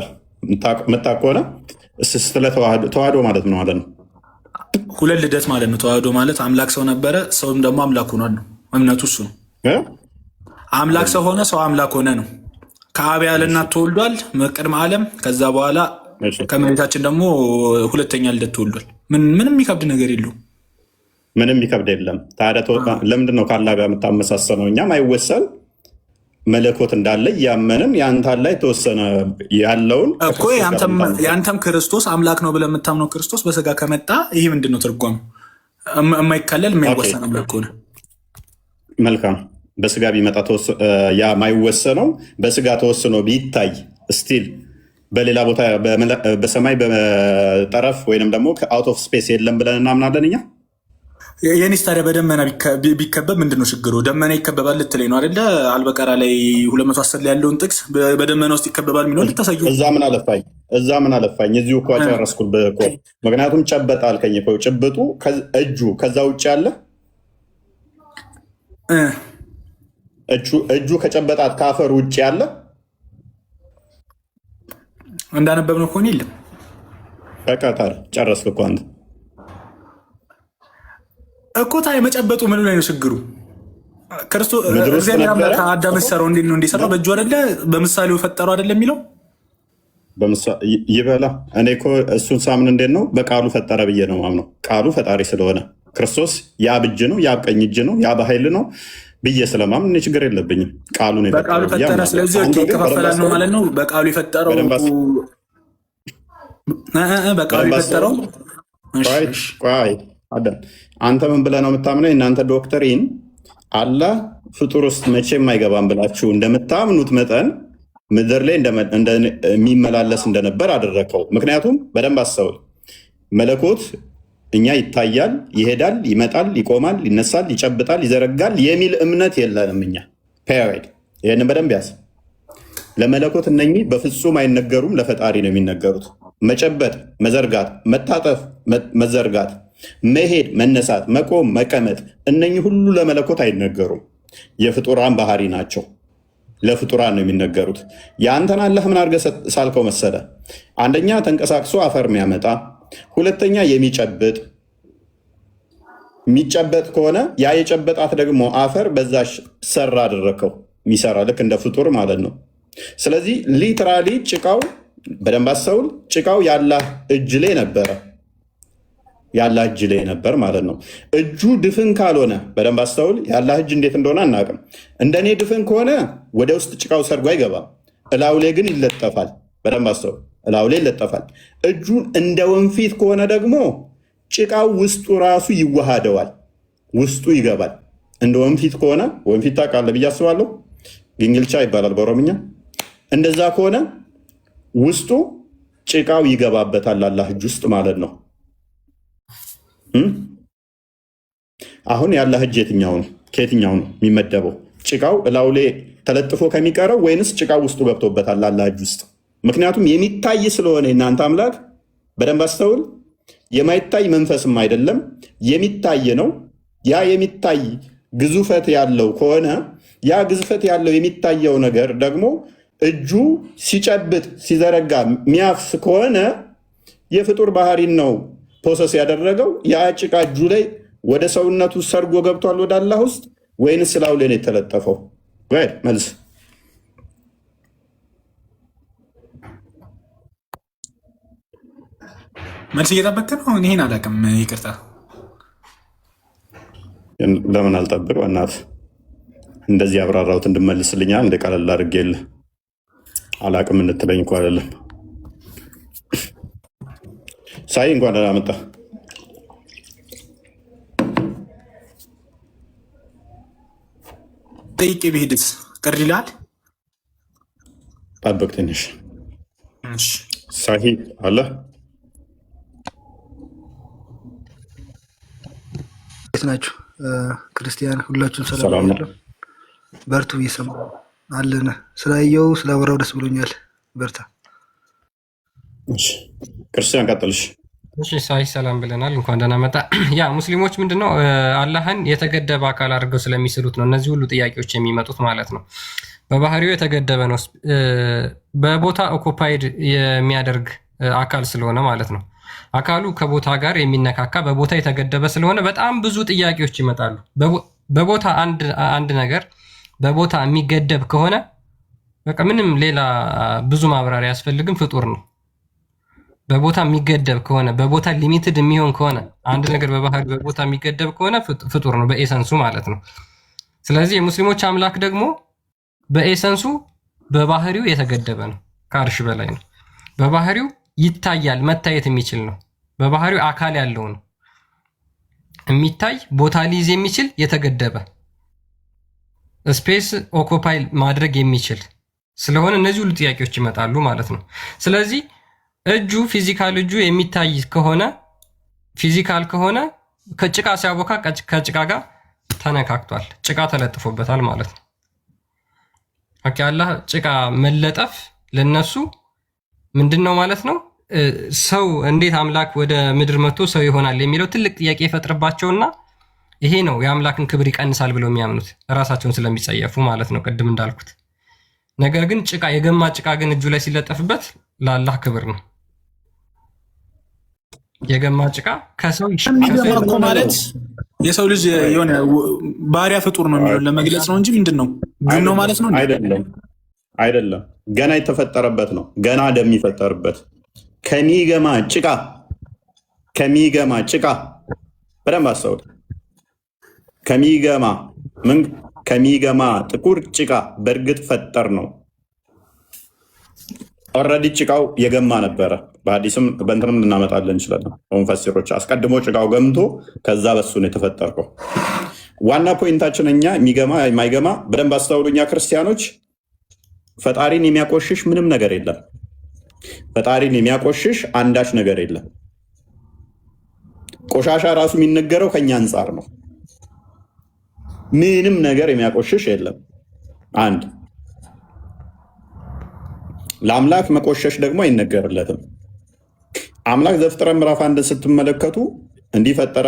ምታቅ ከሆነ ስለ ተዋህዶ ማለት ነው ማለት ነው። ሁለት ልደት ማለት ነው። ተዋህዶ ማለት አምላክ ሰው ነበረ፣ ሰውም ደግሞ አምላክ ሆኗል ነው እምነቱ። እሱ ነው አምላክ ሰው ሆነ፣ ሰው አምላክ ሆነ ነው። ከአብ ያለ እናት ተወልዷል ቅድመ ዓለም። ከዛ በኋላ ከመሬታችን ደግሞ ሁለተኛ ልደት ተወልዷል። ምንም የሚከብድ ነገር የለውም። ምንም የሚከብድ የለም። ታዲያ ለምንድን ነው ከአላህ ጋር የምታመሳሰነው? እኛም አይወሰን መለኮት እንዳለ እያመንን የአንተ ላይ ተወሰነ ያለውን እኮ የአንተም ክርስቶስ አምላክ ነው ብለህ የምታምነው ክርስቶስ በስጋ ከመጣ ይህ ምንድን ነው ትርጓሜው? የማይካለል የማይወሰን አምላክ ሆነ። መልካም በስጋ ቢመጣ ያ ማይወሰነው በስጋ ተወስኖ ቢታይ ስቲል በሌላ ቦታ በሰማይ በጠረፍ ወይንም ደግሞ ከአውት ኦፍ ስፔስ የለም ብለን እናምናለን እኛ። የኔስ ታዲያ በደመና ቢከበብ ምንድን ነው ችግሩ? ደመና ይከበባል ልትለኝ ነው አይደለ? አልበቀራ ላይ 210 ላይ ያለውን ጥቅስ በደመና ውስጥ ይከበባል የሚለው ልታሳዩ። እዛ ምን አለፋኝ እዚሁ እኮ ጨረስኩልህ እኮ። ምክንያቱም ጨበጣ አልከኝ እኮ። ጭብጡ እጁ ከዛ ውጭ አለ። እጁ ከጨበጣት ከአፈር ውጭ ያለ እንዳነበብነው ከሆነ የለም። በቃታል ጨረስክ እኮ አንተ እኮ። ታዲያ መጨበጡ ምን ላይ ነው ችግሩ? ክርስቶስ እግዚአብሔር አምላክ አዳም ሰራው እንዴት ነው እንዲሰራው? በእጁ አይደለ? በምሳሌው ፈጠረው አይደለ የሚለው ይበላ። እኔ እኮ እሱን ሳምን እንዴት ነው በቃሉ ፈጠረ ብዬ ነው ማምነው። ቃሉ ፈጣሪ ስለሆነ ክርስቶስ የአብ እጅ ነው፣ የአብ ቀኝ እጅ ነው፣ የአብ ኃይል ነው ብዬ ስለማምን እኔ ችግር የለብኝም። ቃሉን በቃሉ ፈጠረ። ስለዚህ ይከፋፈላል ነው ማለት ነው። በቃሉ የፈጠረው በቃሉ የፈጠረው አንተ ምን ብለህ ነው የምታምነው? እናንተ ዶክተሪን አላህ ፍጡር ውስጥ መቼም አይገባም ብላችሁ እንደምታምኑት መጠን ምድር ላይ የሚመላለስ እንደነበር አደረከው። ምክንያቱም በደንብ አስተውል፣ መለኮት እኛ ይታያል፣ ይሄዳል፣ ይመጣል፣ ይቆማል፣ ይነሳል፣ ይጨብጣል፣ ይዘረጋል የሚል እምነት የለንም እኛ። ፔሪድ። ይህንን በደንብ ያዝ። ለመለኮት እነኚህ በፍጹም አይነገሩም፣ ለፈጣሪ ነው የሚነገሩት። መጨበጥ፣ መዘርጋት፣ መታጠፍ፣ መዘርጋት፣ መሄድ፣ መነሳት፣ መቆም፣ መቀመጥ እነኚህ ሁሉ ለመለኮት አይነገሩም። የፍጡራን ባህሪ ናቸው። ለፍጡራን ነው የሚነገሩት። የአንተን አላህ ምን አድርገህ ሳልከው መሰለ? አንደኛ ተንቀሳቅሶ አፈር የሚያመጣ፣ ሁለተኛ የሚጨብጥ ከሆነ ያ የጨበጣት ደግሞ አፈር በዛሽ ሰራ አደረከው። የሚሰራ ልክ እንደ ፍጡር ማለት ነው። ስለዚህ ሊትራሊ ጭቃው በደንብ አስተውል፣ ጭቃው የአላህ እጅ ላይ ነበረ፣ የአላህ እጅ ላይ ነበር ማለት ነው። እጁ ድፍን ካልሆነ በደንብ አስተውል፣ የአላህ እጅ እንዴት እንደሆነ አናውቅም። እንደኔ ድፍን ከሆነ ወደ ውስጥ ጭቃው ሰርጎ አይገባም፣ እላው ላይ ግን ይለጠፋል። በደንብ አስተውል፣ እላው ላይ ይለጠፋል። እጁን እንደ ወንፊት ከሆነ ደግሞ ጭቃው ውስጡ ራሱ ይዋሃደዋል፣ ውስጡ ይገባል። እንደ ወንፊት ከሆነ ወንፊት ታውቃለህ ብዬ አስባለሁ፣ ግንግልቻ ይባላል በኦሮምኛ። እንደዛ ከሆነ ውስጡ ጭቃው ይገባበታል አላህ እጅ ውስጥ ማለት ነው። አሁን ያላህ እጅ የትኛው ነው? ከየትኛው ነው የሚመደበው? ጭቃው እላው ላይ ተለጥፎ ከሚቀረው ወይንስ ጭቃው ውስጡ ገብቶበታል አላህ እጅ ውስጥ? ምክንያቱም የሚታይ ስለሆነ እናንተ አምላክ በደንብ አስተውል፣ የማይታይ መንፈስም አይደለም የሚታይ ነው። ያ የሚታይ ግዙፈት ያለው ከሆነ ያ ግዝፈት ያለው የሚታየው ነገር ደግሞ እጁ ሲጨብጥ ሲዘረጋ ሚያፍስ ከሆነ የፍጡር ባህሪን ነው ፕሮሰስ ያደረገው። ያ ጭቃ እጁ ላይ ወደ ሰውነቱ ሰርጎ ገብቷል ወደ አላህ ውስጥ ወይንስ ስላው ላይ ነው የተለጠፈው? መልስ መልስ እየጠበቅህ ነው። ይሄን አላውቅም፣ ይቅርታ። ለምን አልጠብቅ? በእናትህ እንደዚህ ያብራራሁት እንድመልስልኛል እንደ ቀለል አድርጌልህ አላውቅም እንትለኝ እኮ አይደለም። ሳይ እንኳን ደህና መጣ። ጠይቄ ብሄድስ ቅር ይልሃል? ጠብቅ ትንሽ። ሳሂ አለ ናችሁ ክርስቲያን ሁላችሁም ሰላም ነው። በርቱ እየሰማ አለን። ስላየው ስላወራው ደስ ብሎኛል። በርታ። ክርስቲያን ቀጥልሽ። እሺ ሳይ ሰላም ብለናል። እንኳን ደህና መጣ። ያ ሙስሊሞች ምንድነው አላህን የተገደበ አካል አድርገው ስለሚስሉት ነው እነዚህ ሁሉ ጥያቄዎች የሚመጡት ማለት ነው። በባህሪው የተገደበ ነው፣ በቦታ ኦኩፓይድ የሚያደርግ አካል ስለሆነ ማለት ነው። አካሉ ከቦታ ጋር የሚነካካ በቦታ የተገደበ ስለሆነ በጣም ብዙ ጥያቄዎች ይመጣሉ። በቦታ አንድ ነገር በቦታ የሚገደብ ከሆነ በቃ ምንም ሌላ ብዙ ማብራሪያ አያስፈልግም፣ ፍጡር ነው። በቦታ የሚገደብ ከሆነ በቦታ ሊሚትድ የሚሆን ከሆነ አንድ ነገር በባህሪ በቦታ የሚገደብ ከሆነ ፍጡር ነው በኤሰንሱ ማለት ነው። ስለዚህ የሙስሊሞች አምላክ ደግሞ በኤሰንሱ በባህሪው የተገደበ ነው፣ ከአርሽ በላይ ነው። በባህሪው ይታያል፣ መታየት የሚችል ነው። በባህሪው አካል ያለው ነው፣ የሚታይ ቦታ ሊይዝ የሚችል የተገደበ ስፔስ ኦኮፓይ ማድረግ የሚችል ስለሆነ እነዚህ ሁሉ ጥያቄዎች ይመጣሉ ማለት ነው። ስለዚህ እጁ ፊዚካል እጁ የሚታይ ከሆነ ፊዚካል ከሆነ ከጭቃ ሲያቦካ ከጭቃ ጋር ተነካክቷል፣ ጭቃ ተለጥፎበታል ማለት ነው። ኦኬ አላህ ጭቃ መለጠፍ ለነሱ ምንድነው ማለት ነው? ሰው እንዴት አምላክ ወደ ምድር መጥቶ ሰው ይሆናል የሚለው ትልቅ ጥያቄ ይፈጥርባቸውና ይሄ ነው የአምላክን ክብር ይቀንሳል ብለው የሚያምኑት ራሳቸውን ስለሚጸየፉ ማለት ነው፣ ቅድም እንዳልኩት። ነገር ግን ጭቃ የገማ ጭቃ ግን እጁ ላይ ሲለጠፍበት ለአላህ ክብር ነው። የገማ ጭቃ ከሰው ማለት የሰው ልጅ የሆነ ባሪያ ፍጡር ነው የሚሆን ለመግለጽ ነው እንጂ ምንድን ነው ግን ነው ማለት ነው አይደለም። ገና የተፈጠረበት ነው። ገና እንደሚፈጠርበት ከሚገማ ጭቃ በደንብ አስተውል። ከሚገማ ጥቁር ጭቃ በእርግጥ ፈጠር ነው። ኦልሬዲ ጭቃው የገማ ነበረ። በሐዲስም በእንትንም ልናመጣለን እንችላለን። ሙፈሲሮች አስቀድሞ ጭቃው ገምቶ ከዛ በሱ ነው የተፈጠርከው። ዋና ፖይንታችን እኛ የሚገማ የማይገማ በደንብ አስተውሉ። እኛ ክርስቲያኖች ፈጣሪን የሚያቆሽሽ ምንም ነገር የለም። ፈጣሪን የሚያቆሽሽ አንዳች ነገር የለም። ቆሻሻ ራሱ የሚነገረው ከኛ አንጻር ነው። ምንም ነገር የሚያቆሽሽ የለም። አንድ ለአምላክ መቆሸሽ ደግሞ አይነገርለትም። አምላክ ዘፍጥረት ምዕራፍ 1 ስትመለከቱ እንዲህ ፈጠረ፣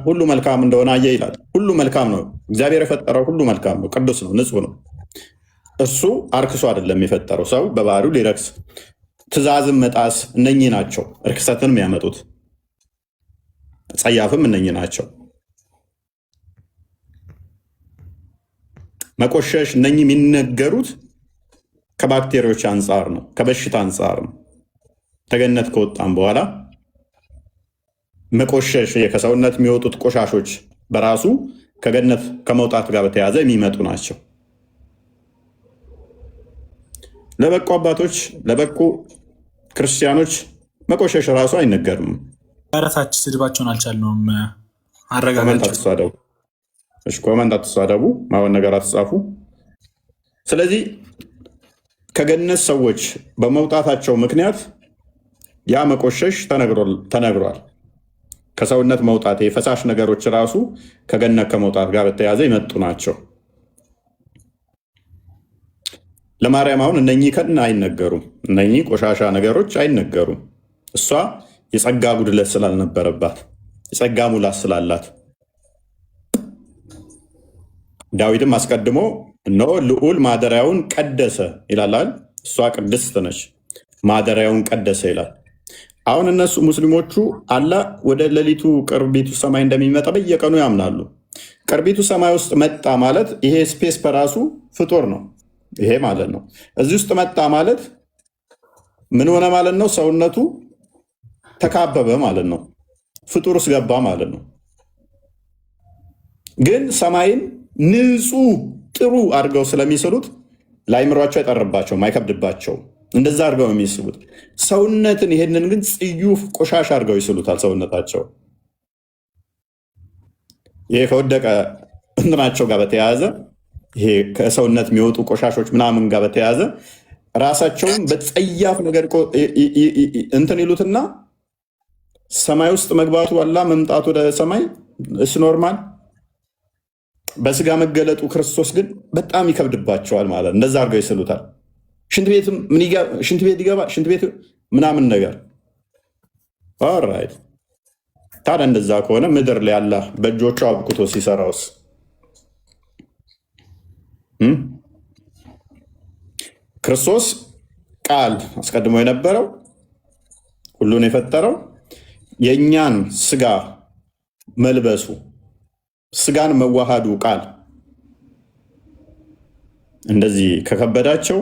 ሁሉ መልካም እንደሆነ አየ ይላል። ሁሉ መልካም ነው። እግዚአብሔር የፈጠረው ሁሉ መልካም ነው፣ ቅዱስ ነው፣ ንጹህ ነው። እሱ አርክሶ አይደለም የፈጠረው። ሰው በባህሪው ሊረክስ፣ ትእዛዝን መጣስ እነኚህ ናቸው እርክሰትን የሚያመጡት። ጸያፍም እነኚህ ናቸው። መቆሸሽ እነኚህ የሚነገሩት ከባክቴሪያዎች አንጻር ነው፣ ከበሽታ አንጻር ነው። ከገነት ከወጣም በኋላ መቆሸሽ ከሰውነት የሚወጡት ቆሻሾች በራሱ ከገነት ከመውጣት ጋር በተያያዘ የሚመጡ ናቸው። ለበቁ አባቶች፣ ለበቁ ክርስቲያኖች መቆሸሽ ራሱ አይነገርም። ረታች ስድባቸውን አልቻልነውም። ኮመንት አትሳደቡ፣ ማሆን ነገር አትጻፉ። ስለዚህ ከገነት ሰዎች በመውጣታቸው ምክንያት ያ መቆሸሽ ተነግሯል። ከሰውነት መውጣት የፈሳሽ ነገሮች ራሱ ከገነት ከመውጣት ጋር በተያያዘ ይመጡ ናቸው። ለማርያም አሁን እነኚህ ከና አይነገሩም። እነኚህ ቆሻሻ ነገሮች አይነገሩም። እሷ የጸጋ ጉድለት ስላልነበረባት የጸጋ ሙላት ስላላት ዳዊትም አስቀድሞ እነሆ ልዑል ማደሪያውን ቀደሰ ይላል። እሷ ቅድስት ነች፣ ማደሪያውን ቀደሰ ይላል። አሁን እነሱ ሙስሊሞቹ አላህ ወደ ሌሊቱ ቅርቢቱ ሰማይ እንደሚመጣ በየቀኑ ያምናሉ። ቅርቢቱ ሰማይ ውስጥ መጣ ማለት ይሄ ስፔስ በራሱ ፍጡር ነው። ይሄ ማለት ነው እዚህ ውስጥ መጣ ማለት ምን ሆነ ማለት ነው? ሰውነቱ ተካበበ ማለት ነው። ፍጡር ውስጥ ገባ ማለት ነው። ግን ሰማይን ንጹህ ጥሩ አድርገው ስለሚስሉት ለአይምሯቸው አይጠርባቸውም፣ አይከብድባቸውም። እንደዛ አድርገው የሚስሉት ሰውነትን፣ ይሄንን ግን ጽዩፍ ቆሻሻ አድርገው ይስሉታል ሰውነታቸው። ይሄ ከወደቀ እንትናቸው ጋር በተያያዘ ይሄ ከሰውነት የሚወጡ ቆሻሾች ምናምን ጋር በተያያዘ ራሳቸውን በጸያፍ ነገር እንትን ይሉትና ሰማይ ውስጥ መግባቱ አላ መምጣቱ ወደ ሰማይ እስ ኖርማል፣ በስጋ መገለጡ ክርስቶስ ግን በጣም ይከብድባቸዋል ማለት እንደዛ አድርገው ይስሉታል። ሽንት ቤት ይገባ ሽንት ቤት ምናምን ነገር ኦራይት። ታዲያ እንደዛ ከሆነ ምድር ላይ አላህ በእጆቹ አብቁቶ ሲሰራውስ ክርስቶስ ቃል አስቀድሞ የነበረው ሁሉን የፈጠረው የእኛን ስጋ መልበሱ ስጋን መዋሃዱ ቃል እንደዚህ ከከበዳቸው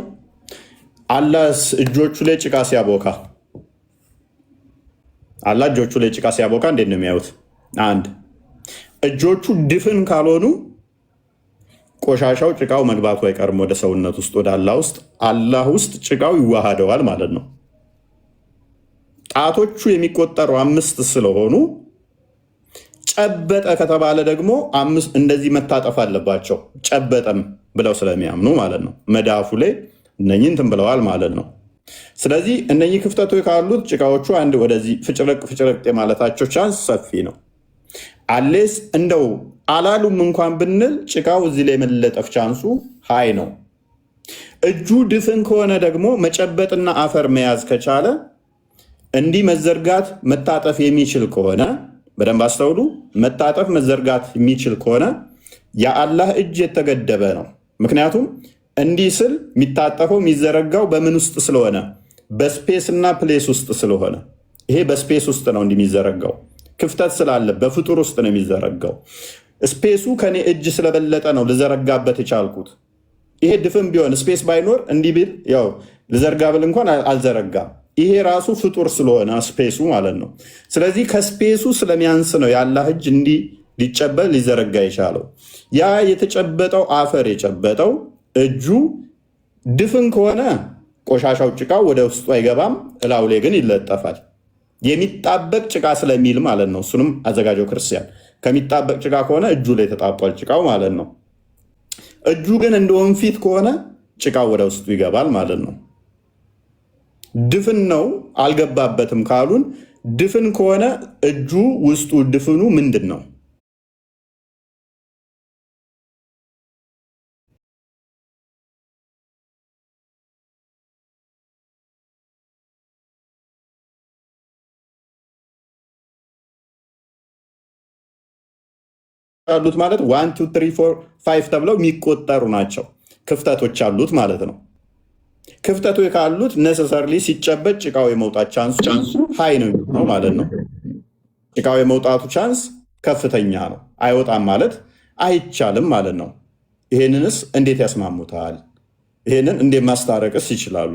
አላህ እጆቹ ላይ ጭቃ ሲያቦካ እንዴት ነው የሚያዩት? አንድ እጆቹ ድፍን ካልሆኑ ቆሻሻው ጭቃው መግባቱ አይቀርም ወደ ሰውነት ውስጥ ወደ አላህ ውስጥ ጭቃው ይዋሃደዋል ማለት ነው። ጣቶቹ የሚቆጠሩ 5 ስለሆኑ ጨበጠ ከተባለ ደግሞ 5 እንደዚህ መታጠፍ አለባቸው። ጨበጠም ብለው ስለሚያምኑ ማለት ነው። መዳፉ ላይ እነኚህ እንትን ብለዋል ማለት ነው። ስለዚህ እነኚህ ክፍተቶች ካሉት ጭቃዎቹ አንድ ወደዚህ ፍጭረቅ የማለታቸው ቻንስ ሰፊ ነው። አሌስ እንደው አላሉም እንኳን ብንል ጭቃው እዚህ ላይ የመለጠፍ ቻንሱ ሃይ ነው። እጁ ድፍን ከሆነ ደግሞ መጨበጥና አፈር መያዝ ከቻለ እንዲህ መዘርጋት መታጠፍ የሚችል ከሆነ በደንብ አስተውሉ። መታጠፍ መዘርጋት የሚችል ከሆነ የአላህ እጅ የተገደበ ነው። ምክንያቱም እንዲህ ስል የሚታጠፈው የሚዘረጋው በምን ውስጥ ስለሆነ በስፔስ እና ፕሌስ ውስጥ ስለሆነ ይሄ በስፔስ ውስጥ ነው እንዲህ የሚዘረጋው። ክፍተት ስላለ በፍጡር ውስጥ ነው የሚዘረጋው። ስፔሱ ከኔ እጅ ስለበለጠ ነው ልዘረጋበት የቻልኩት። ይሄ ድፍን ቢሆን ስፔስ ባይኖር እንዲህ ቢል ያው ልዘርጋ ብል እንኳን አልዘረጋም። ይሄ ራሱ ፍጡር ስለሆነ ስፔሱ ማለት ነው። ስለዚህ ከስፔሱ ስለሚያንስ ነው የአላህ እጅ እንዲህ ሊጨበጥ ሊዘረጋ የቻለው። ያ የተጨበጠው አፈር የጨበጠው እጁ ድፍን ከሆነ ቆሻሻው ጭቃው ወደ ውስጡ አይገባም፣ እላው ላይ ግን ይለጠፋል። የሚጣበቅ ጭቃ ስለሚል ማለት ነው። እሱንም አዘጋጀው ክርስቲያን። ከሚጣበቅ ጭቃ ከሆነ እጁ ላይ ተጣጧል ጭቃው ማለት ነው። እጁ ግን እንደ ወንፊት ከሆነ ጭቃው ወደ ውስጡ ይገባል ማለት ነው። ድፍን ነው አልገባበትም ካሉን፣ ድፍን ከሆነ እጁ ውስጡ ድፍኑ ምንድን ነው? አሉት ማለት 1 2 3 4 5 ተብለው የሚቆጠሩ ናቸው። ክፍተቶች አሉት ማለት ነው። ክፍተቶች ካሉት ነሰሰርሊ ሲጨበጥ ጭቃው የመውጣት ቻንሱ ሃይ ነው ማለት ነው። ጭቃው የመውጣቱ ቻንስ ከፍተኛ ነው። አይወጣም ማለት አይቻልም ማለት ነው። ይሄንንስ እንዴት ያስማሙታል? ይሄንን እንዴት ማስታረቅስ ይችላሉ?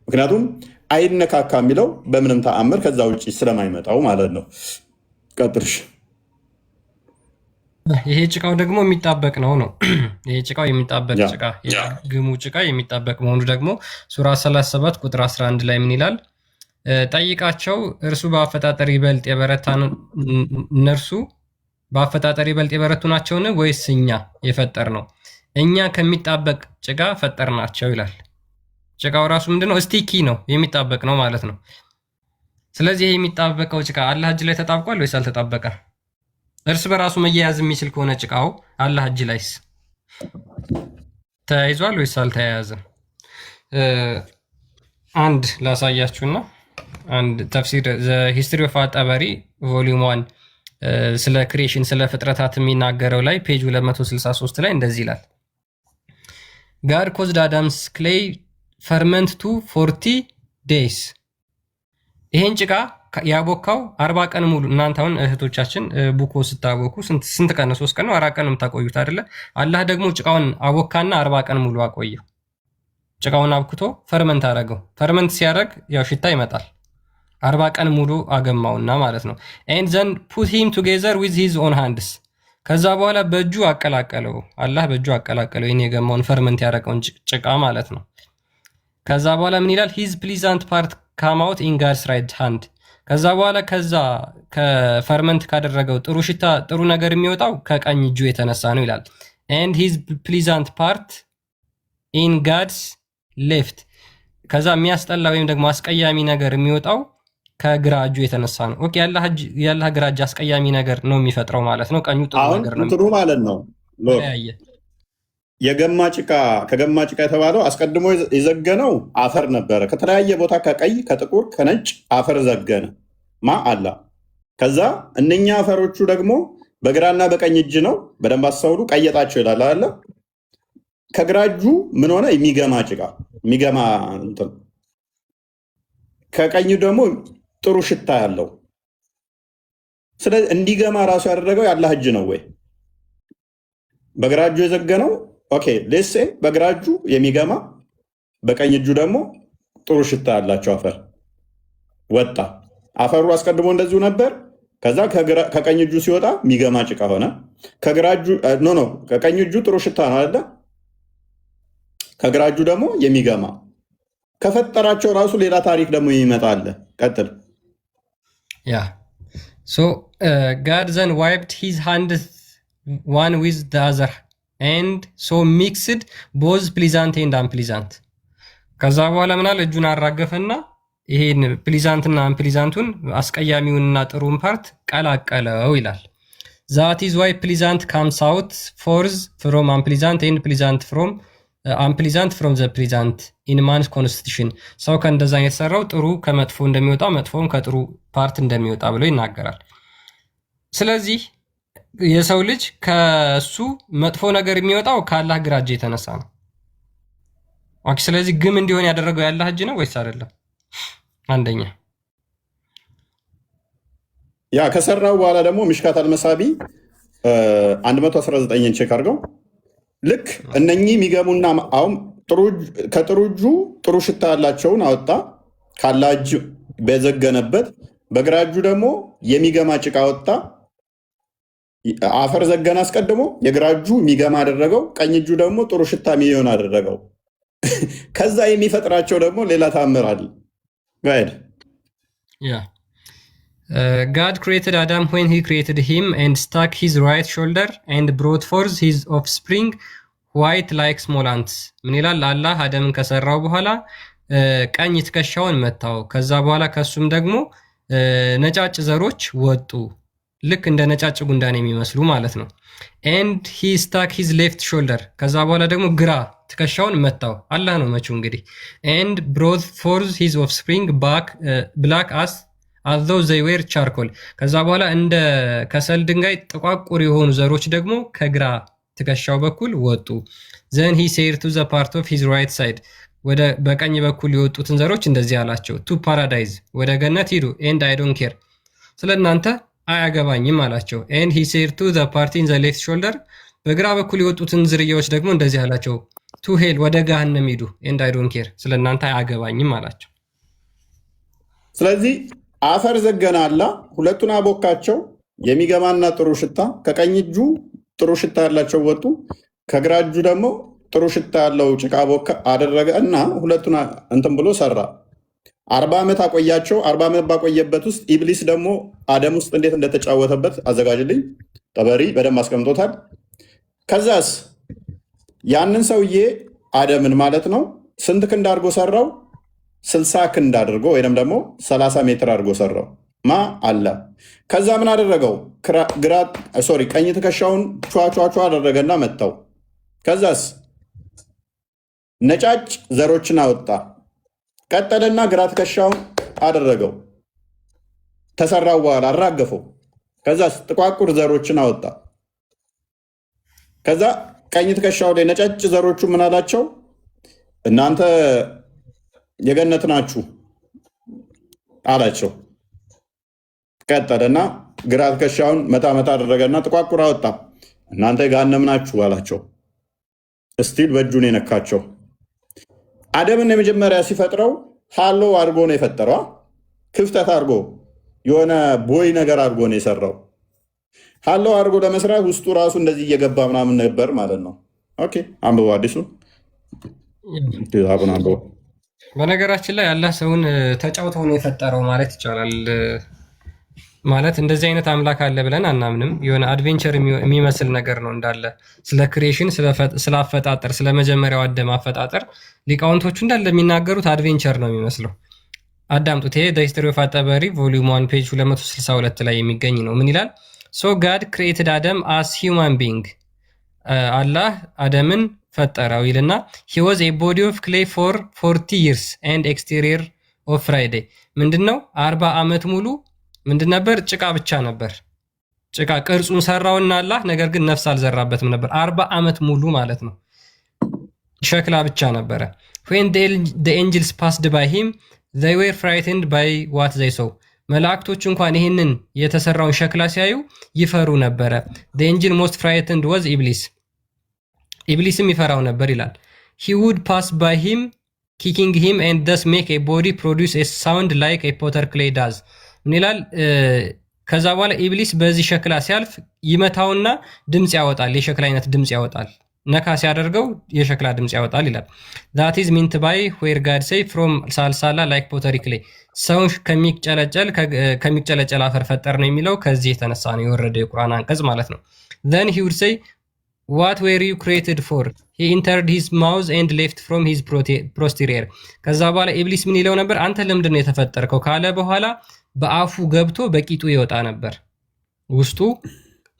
ምክንያቱም አይነካካ የሚለው በምንም ተአምር ከዛ ውጭ ስለማይመጣው ማለት ነው። ቀጥርሽ ይሄ ጭቃው ደግሞ የሚጣበቅ ነው። ይሄ ጭቃው የሚጣበቅ ጭቃ ግሙ ጭቃ የሚጣበቅ መሆኑ ደግሞ ሱራ 37 ቁጥር 11 ላይ ምን ይላል? ጠይቃቸው እርሱ በአፈጣጠር ይበልጥ የበረታ እነርሱ በአፈጣጠር ይበልጥ የበረቱ ናቸውን ወይስ እኛ የፈጠር ነው? እኛ ከሚጣበቅ ጭቃ ፈጠር ናቸው ይላል። ጭቃው ራሱ ምንድነው? ስቲኪ ነው፣ የሚጣበቅ ነው ማለት ነው። ስለዚህ ይሄ የሚጣበቀው ጭቃ አላህ እጅ ላይ ተጣብቋል ወይስ አልተጣበቀ? እርስ በራሱ መያያዝ የሚችል ከሆነ ጭቃው አላህ እጅ ላይስ ተያይዟል ወይስ አልተያያዘም? አንድ ላሳያችሁና አንድ ተፍሲር ሂስትሪ ኦፍ አጠበሪ ቮሊዩም 1 ስለ ክሪኤሽን ስለ ፍጥረታት የሚናገረው ላይ ፔጅ 263 ላይ እንደዚህ ይላል። ጋድ ኮዝድ አዳምስ ክሌይ ፈርመንት ቱ 40 ዴይስ። ይሄን ጭቃ ያቦካው 40 ቀን ሙሉ። እናንተ አሁን እህቶቻችን ቡኮ ስታቦኩ ስንት ቀን ነው? 3 ቀን ነው 4 ቀን ነው የምታቆዩት አይደለ? አላህ ደግሞ ጭቃውን አቦካና 40 ቀን ሙሉ አቆየው። ጭቃውን አብክቶ ፈርመንት አደረገው። ፈርመንት ሲያደርግ ያው ሽታ ይመጣል። 40 ቀን ሙሉ አገማውና ማለት ነው። and then put him together with his own hands። ከዛ በኋላ በእጁ አቀላቀለው። አላህ በእጁ አቀላቀለው ይሄን የገማውን ፈርመንት ያደረገውን ጭቃ ማለት ነው። ከዛ በኋላ ምን ይላል? his pleasant part come out in God's right hand። ከዛ በኋላ ከዛ ከፈርመንት ካደረገው ጥሩ ሽታ ጥሩ ነገር የሚወጣው ከቀኝ እጁ የተነሳ ነው ይላል። and his pleasant part in God's left። ከዛ የሚያስጠላ ወይም ደግሞ አስቀያሚ ነገር የሚወጣው ከግራ እጁ የተነሳ ነው። ኦኬ ያላህ ግራ እጅ አስቀያሚ ነገር ነው የሚፈጥረው ማለት ነው። ቀኙ ጥሩ ነገር ነው ጥሩ ማለት ነው። የገማ ጭቃ ከገማ ጭቃ የተባለው አስቀድሞ የዘገነው አፈር ነበረ። ከተለያየ ቦታ ከቀይ ከጥቁር ከነጭ አፈር ዘገነ አላ። ከዛ እነኛ አፈሮቹ ደግሞ በግራና በቀኝ እጅ ነው። በደንብ አስተውሉ። ቀየጣቸው ይላል አለ። ከግራ እጁ ምን ሆነ? የሚገማ ጭቃ የሚገማ እንትን፣ ከቀኙ ደግሞ ጥሩ ሽታ ያለው። ስለዚህ እንዲገማ ራሱ ያደረገው ያላህ እጅ ነው ወይ? በግራ እጁ የዘገነው ኦኬ ሌሴ በግራ እጁ የሚገማ በቀኝ እጁ ደግሞ ጥሩ ሽታ ያላቸው አፈር ወጣ። አፈሩ አስቀድሞ እንደዚሁ ነበር። ከዛ ከቀኝ እጁ ሲወጣ የሚገማ ጭቃ ሆነ። ከግራ እጁ ኖ ከቀኝ እጁ ጥሩ ሽታ ነው አይደለ? ከግራ እጁ ደግሞ የሚገማ ከፈጠራቸው ራሱ ሌላ ታሪክ ደግሞ ይመጣል። ቀጥል። ያ ሶ ጋድ ዘን ዋይፕድ ሂዝ ሃንድ ዋን ዊዝ ዘ አዘር and so mixed both pleasant and unpleasant ከዛ በኋላ ምናል እጁን አራገፈና ይሄን ፕሊዛንትና አንፕሊዛንቱን አስቀያሚውንና ጥሩን ፓርት ቀላቀለው ይላል። that is why pleasant comes out forth from unpleasant and pleasant from unpleasant from the pleasant in man's constitution ሰው ከእንደዛ የተሰራው ጥሩ ከመጥፎ እንደሚወጣ መጥፎም ከጥሩ ፓርት እንደሚወጣ ብሎ ይናገራል። ስለዚህ የሰው ልጅ ከሱ መጥፎ ነገር የሚወጣው ከአላህ ግራ እጅ የተነሳ ነው። ኦኬ ስለዚህ ግም እንዲሆን ያደረገው ያላህ እጅ ነው ወይስ አይደለም? አንደኛ ያ ከሰራው በኋላ ደግሞ ሚሽካት አልመሳቢ 119ን ቼክ አድርገው ልክ እነኚህ የሚገሙና አሁን ከጥሩ እጁ ጥሩ ሽታ ያላቸውን አወጣ ካላህ እጅ በዘገነበት፣ በግራ እጁ ደግሞ የሚገማ ጭቃ አወጣ። አፈር ዘገና አስቀድሞ የግራ እጁ የሚገማ አደረገው፣ ቀኝ እጁ ደግሞ ጥሩ ሽታ የሚሆን አደረገው። ከዛ የሚፈጥራቸው ደግሞ ሌላ ታምር አለ። ጋይድ God created Adam when he created him and stuck his right shoulder and brought forth his offspring white like small ants ምን ይላል? አላህ አደምን ከሰራው በኋላ ቀኝ ትከሻውን መታው። ከዛ በኋላ ከሱም ደግሞ ነጫጭ ዘሮች ወጡ፣ ልክ እንደ ነጫጭ ጉንዳን የሚመስሉ ማለት ነው። and he stuck his left shoulder ከዛ በኋላ ደግሞ ግራ ትከሻውን መታው። አላህ ነው መቹ እንግዲህ and brought forth his offspring black as though they were charcoal ከዛ በኋላ እንደ ከሰል ድንጋይ ጥቋቁር የሆኑ ዘሮች ደግሞ ከግራ ትከሻው በኩል ወጡ። then he said to the part of his right side ወደ በቀኝ በኩል የወጡትን ዘሮች እንደዚህ አላቸው to paradise ወደ ገነት ሂዱ and I don't care ስለናንተ አያገባኝም አላቸው። and he said to the part in the left shoulder በግራ በኩል የወጡትን ዝርያዎች ደግሞ እንደዚህ አላቸው to hell ወደ ገሃነም ሂዱ and I don't care ስለናንተ አያገባኝም አላቸው። ስለዚህ አፈር ዘገና አላ ሁለቱን አቦካቸው፣ የሚገማና ጥሩ ሽታ። ከቀኝ እጁ ጥሩ ሽታ ያላቸው ወጡ፣ ከግራ እጁ ደግሞ ጥሩ ሽታ ያለው ጭቃ ቦካ አደረገ እና ሁለቱን እንትን ብሎ ሰራ። 40 ዓመት አቆያቸው። 40 ዓመት ባቆየበት ውስጥ ኢብሊስ ደግሞ አደም ውስጥ እንዴት እንደተጫወተበት አዘጋጅልኝ ጠበሪ በደንብ አስቀምጦታል። ከዛስ ያንን ሰውዬ አደምን ማለት ነው ስንት ክንድ አድርጎ ሰራው? 60 ክንድ አድርጎ ወይም ደግሞ 30 ሜትር አድርጎ ሰራው። ማ አለ። ከዛ ምን አደረገው? ቀኝ ትከሻውን ቿቿቿ አደረገና መታው። ከዛስ ነጫጭ ዘሮችን አወጣ። ቀጠለና ግራ ትከሻውን አደረገው። ተሰራው በኋላ አራገፈው። ከዛስ ጥቋቁር ዘሮችን አወጣ። ከዛ ቀኝ ትከሻው ላይ ነጫጭ ዘሮቹ ምን አላቸው? እናንተ የገነት ናችሁ አላቸው። ቀጠለና ግራ ትከሻውን መታ አደረገና ጥቋቁር አወጣ። እናንተ የገሃነም ናችሁ አላቸው። እስቲል በእጁን የነካቸው። አደምን የመጀመሪያ ሲፈጥረው ሃሎ አድርጎ ነው የፈጠረው። ክፍተት አድርጎ የሆነ ቦይ ነገር አድርጎ ነው የሰራው። ሃሎ አድርጎ ለመስራት ውስጡ ራሱ እንደዚህ እየገባ ምናምን ነበር ማለት ነው። ኦኬ አንብቦ አዲሱ አቡነ አንብቦ። በነገራችን ላይ አላህ ሰውን ተጫውተው ነው የፈጠረው ማለት ይቻላል። ማለት እንደዚህ አይነት አምላክ አለ ብለን አናምንም። የሆነ አድቬንቸር የሚመስል ነገር ነው እንዳለ ስለ ክሬሽን፣ ስለ አፈጣጠር፣ ስለ መጀመሪያው አደም አፈጣጠር ሊቃውንቶቹ እንዳለ የሚናገሩት አድቬንቸር ነው የሚመስለው። አዳምጡት። ይሄ ዘ ሂስትሪ ኦፍ አጠበሪ ቮሊዩም 1 ፔጅ 262 ላይ የሚገኝ ነው። ምን ይላል? ሶ ጋድ ክሬትድ አደም አስ ሂውማን ቢንግ አላህ አደምን ፈጠረው ይልና he was a body of clay for 40 years and exterior of Friday ምንድነው 40 ዓመት ሙሉ ምንድን ነበር? ጭቃ ብቻ ነበር። ጭቃ ቅርጹን ሰራውና አላህ ነገር ግን ነፍስ አልዘራበትም ነበር። 40 ዓመት ሙሉ ማለት ነው ሸክላ ብቻ ነበረ። when the angels passed by him they were frightened by what they saw መላእክቶች እንኳን ይሄንን የተሰራውን ሸክላ ሲያዩ ይፈሩ ነበረ። the angel most frightened was iblis ኢብሊስም ይፈራው ነበር ይላል። he would pass by him kicking him and thus make a body produce a sound like a potter clay does ምን ይላል? ከዛ በኋላ ኢብሊስ በዚህ ሸክላ ሲያልፍ ይመታውና ድምጽ ያወጣል፣ የሸክላ አይነት ድምጽ ያወጣል። ነካ ሲያደርገው የሸክላ ድምጽ ያወጣል ይላል። that is meant by where God say from salsala like pottery clay ሰው ከሚጨለጨል አፈር ፈጠር ነው የሚለው ከዚህ የተነሳ ነው የወረደ የቁርአን አንቀጽ ማለት ነው። then he would say what were you created for? He entered his mouth and left from his posterior. ከዛ በኋላ ኢብሊስ ምን ይለው ነበር? አንተ ለምንድን ነው የተፈጠርከው ካለ በኋላ በአፉ ገብቶ በቂጡ ይወጣ ነበር። ውስጡ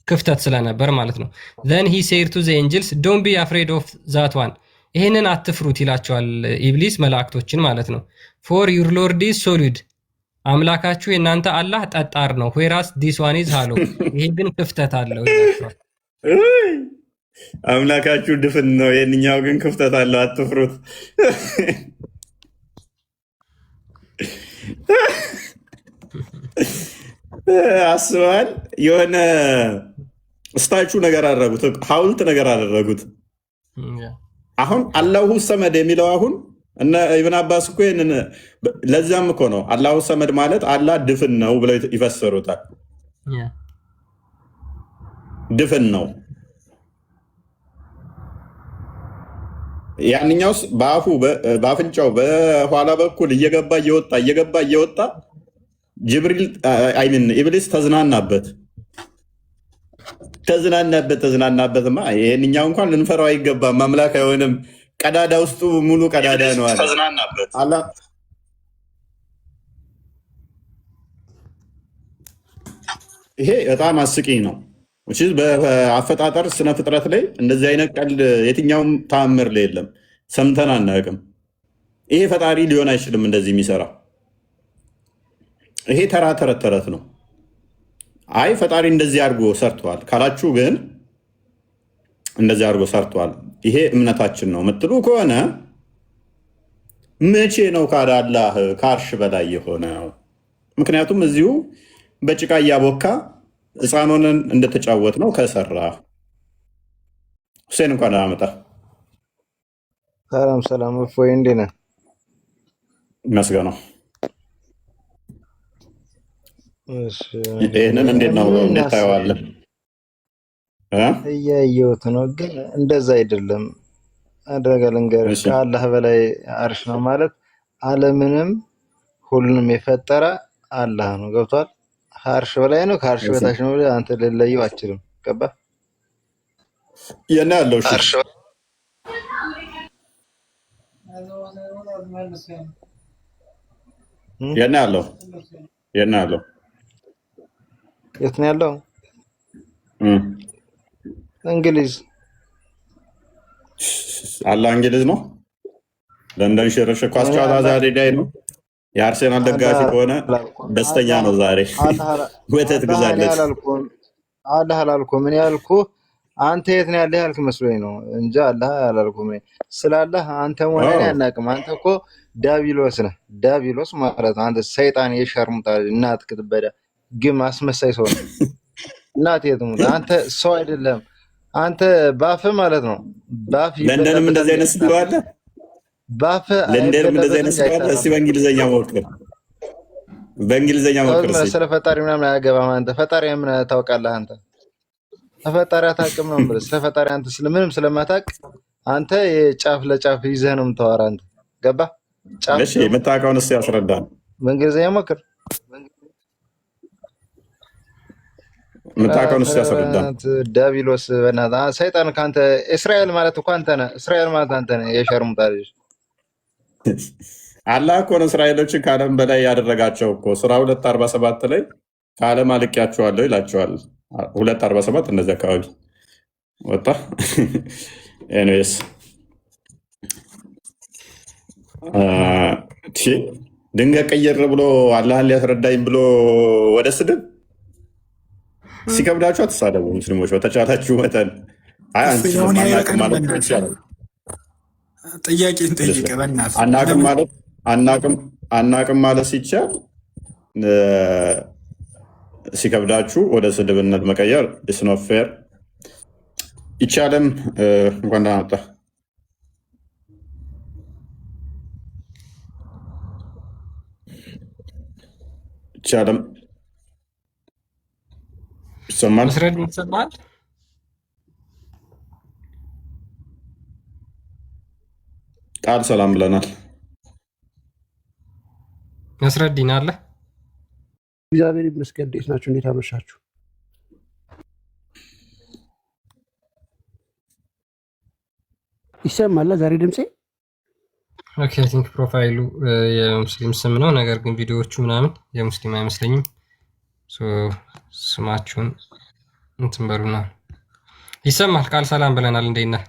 ክፍተት ስለነበር ማለት ነው። then he said to the angels don't be afraid of that one. ይሄንን አትፍሩት ይላቸዋል ኢብሊስ መላእክቶችን ማለት ነው። for your lord is solid. አምላካችሁ የእናንተ አላህ ጠጣር ነው። whereas this one is hollow. ይሄ ግን ክፍተት አለው ይላቸዋል። አምላካችሁ ድፍን ነው፣ የኛው ግን ክፍተት አለው፣ አትፍሩት። አስበዋል። የሆነ ስታቹ ነገር አደረጉት፣ ሐውልት ነገር አደረጉት። አሁን አላሁ ሰመድ የሚለው አሁን እነ ኢብን አባስ እኮ ይሄንን ለዛም እኮ ነው አላሁ ሰመድ ማለት አላህ ድፍን ነው ብለው ይፈሰሩታል። ድፍን ነው። ያንኛውስ በአፉ በአፍንጫው በኋላ በኩል እየገባ እየወጣ ጅብሪል አይምን ኢብሊስ ተዝናናበትማ። ይሄንኛው እንኳን ልንፈራው አይገባም። አምላክ አይሆንም። ቀዳዳ ውስጡ ሙሉ ቀዳዳ ነው አለ ተዝናናበት አላህ። ይሄ በጣም አስቂኝ ነው። በአፈጣጠር ስነ ፍጥረት ላይ እንደዚህ አይነት ቀልድ የትኛውም ተአምር ላይ የለም፣ ሰምተን አናውቅም። ይሄ ፈጣሪ ሊሆን አይችልም እንደዚህ የሚሰራ። ይሄ ተራ ተረት ነው። አይ ፈጣሪ እንደዚህ አድርጎ ሰርቷል ካላችሁ ግን እንደዚህ አድርጎ ሰርቷል ይሄ እምነታችን ነው የምትሉ ከሆነ መቼ ነው ካላህ ከአርሽ በላይ የሆነው? ምክንያቱም እዚሁ በጭቃ እያቦካ ሕፃኑንን እንደተጫወት ነው ከሰራ። ሁሴን እንኳን አመጣ። ሰላም እፎይ፣ እንዴት ነህ? ይመስገነው። ይህንን እንዴት ነው እንዴት ታየዋለህ? እያየሁት ነው፣ ግን እንደዛ አይደለም። አደረገ ልንገርህ፣ ከአላህ በላይ አርሽ ነው ማለት ዓለምንም ሁሉንም የፈጠረ አላህ ነው። ገብቷል? ከአርሽ በላይ ነው ከአርሽ በታች ነው ብለህ አንተ ልለየው አችልም። ገባህ? የና ያለው የና ያለው የት ነው ያለው? እንግሊዝ። አላህ እንግሊዝ ነው። ለንደን ሽርሽ ኳስ ጨዋታ ዛሬ ላይ ነው። የአርሴናል ደጋፊ ከሆነ ደስተኛ ነው ዛሬ። ወተት ግዛለት። አላህ አላልኩም እኔ ያልኩህ አንተ የት ነው ያለህ ያልክ መስሎኝ ነው እንጂ አላህ አላልኩም። ስላላህ አንተ ሆነህ አናውቅም። አንተ እኮ ዳቢሎስ ነህ። ዳቢሎስ ማለት አንተ ሰይጣን የሸርሙጣ እናት ክትበዳ ግም አስመሳይ ሰው ነው። እናት የትሙት አንተ ሰው አይደለም። አንተ ባፍ ማለት ነው። ባፍ ለንደንም እንደዚህ አይነት ስለው አለ። ባፍ ለንደንም እንደዚህ አይነት ስለው አለ። እስቲ በእንግሊዘኛ ሞክር፣ በእንግሊዘኛ ሞክር። ስለ ፈጣሪ ምናምን አያገባም። አንተ ፈጣሪ ምን ታውቃለህ? አንተ ፈጣሪ አታውቅም ነው የምልህ። ስለ ፈጣሪ አንተ ስለምንም ስለማታውቅ አንተ የጫፍ ለጫፍ ይዘህ ነው የምታወራ። አንተ ገባህ? ጫፍ እሺ፣ የምታውቀውን እስቲ ያስረዳን። በእንግሊዘኛ ሞክር። የምታውቀውን እስቲ ያስረዳን። ዳቢሎስ በእናትህ ሰይጣን ካንተ እስራኤል ማለት እኮ አንተ ነህ። እስራኤል ማለት አንተ ነህ። የሸርሙጣ ልጅ አላህ እኮ ነው እስራኤሎችን ከዓለም በላይ ያደረጋቸው እኮ ሥራ 2:47 ላይ ከዓለም አልቄያቸዋለሁ ይላቸዋል። 2:47 እንደዚህ አካባቢ ወጣ። ኤኒዌይስ ድንገት ቀየር ብሎ አላህን ሊያስረዳኝ ብሎ ወደ ስድብ ሲከብዳችሁ አትሳደቡ ሙስሊሞች በተቻላችሁ መጠን። ጥያቄን ጠይቀህ በእናትህ አናቅም ማለት ሲቻል ሲከብዳችሁ ወደ ስድብነት መቀየር ኢስኖት ፌር ይቻለም። እንኳን ደህና መጣህ። ይቻለም ይሰማል። ቃል ሰላም ብለናል። መስረዲን አለ። እግዚአብሔር ይመስገን። እንዴት ናችሁ? እንዴት አመሻችሁ? ይሰማል ዛሬ ድምጼ? ኦኬ አይ ቲንክ ፕሮፋይሉ የሙስሊም ስም ነው፣ ነገር ግን ቪዲዮዎቹ ምናምን የሙስሊም አይመስለኝም። ሶ ስማችሁን እንትን በሉና ይሰማል። ቃል ሰላም ብለናል። እንዴት ነህ?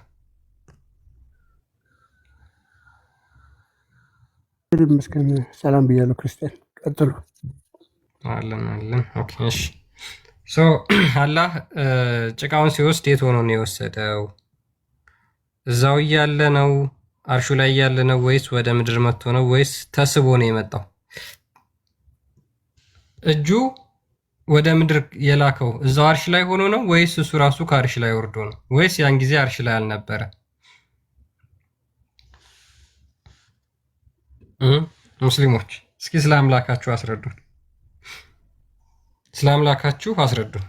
መስከን ሰላም ብያለሁ። ክርስቲያን ቀጥሉ። አለን። ኦኬ እሺ። ሶ አላህ ጭቃውን ሲወስድ የት ሆኖ ነው የወሰደው? እዛው እያለ ነው? አርሹ ላይ እያለ ነው? ወይስ ወደ ምድር መጥቶ ነው? ወይስ ተስቦ ነው የመጣው? እጁ ወደ ምድር የላከው እዛው አርሽ ላይ ሆኖ ነው? ወይስ እሱ ራሱ ከአርሽ ላይ ወርዶ ነው? ወይስ ያን ጊዜ አርሽ ላይ አልነበረ? ሙስሊሞች እስኪ ስለ አምላካችሁ አስረዱን። ስለ አምላካችሁ አስረዱን።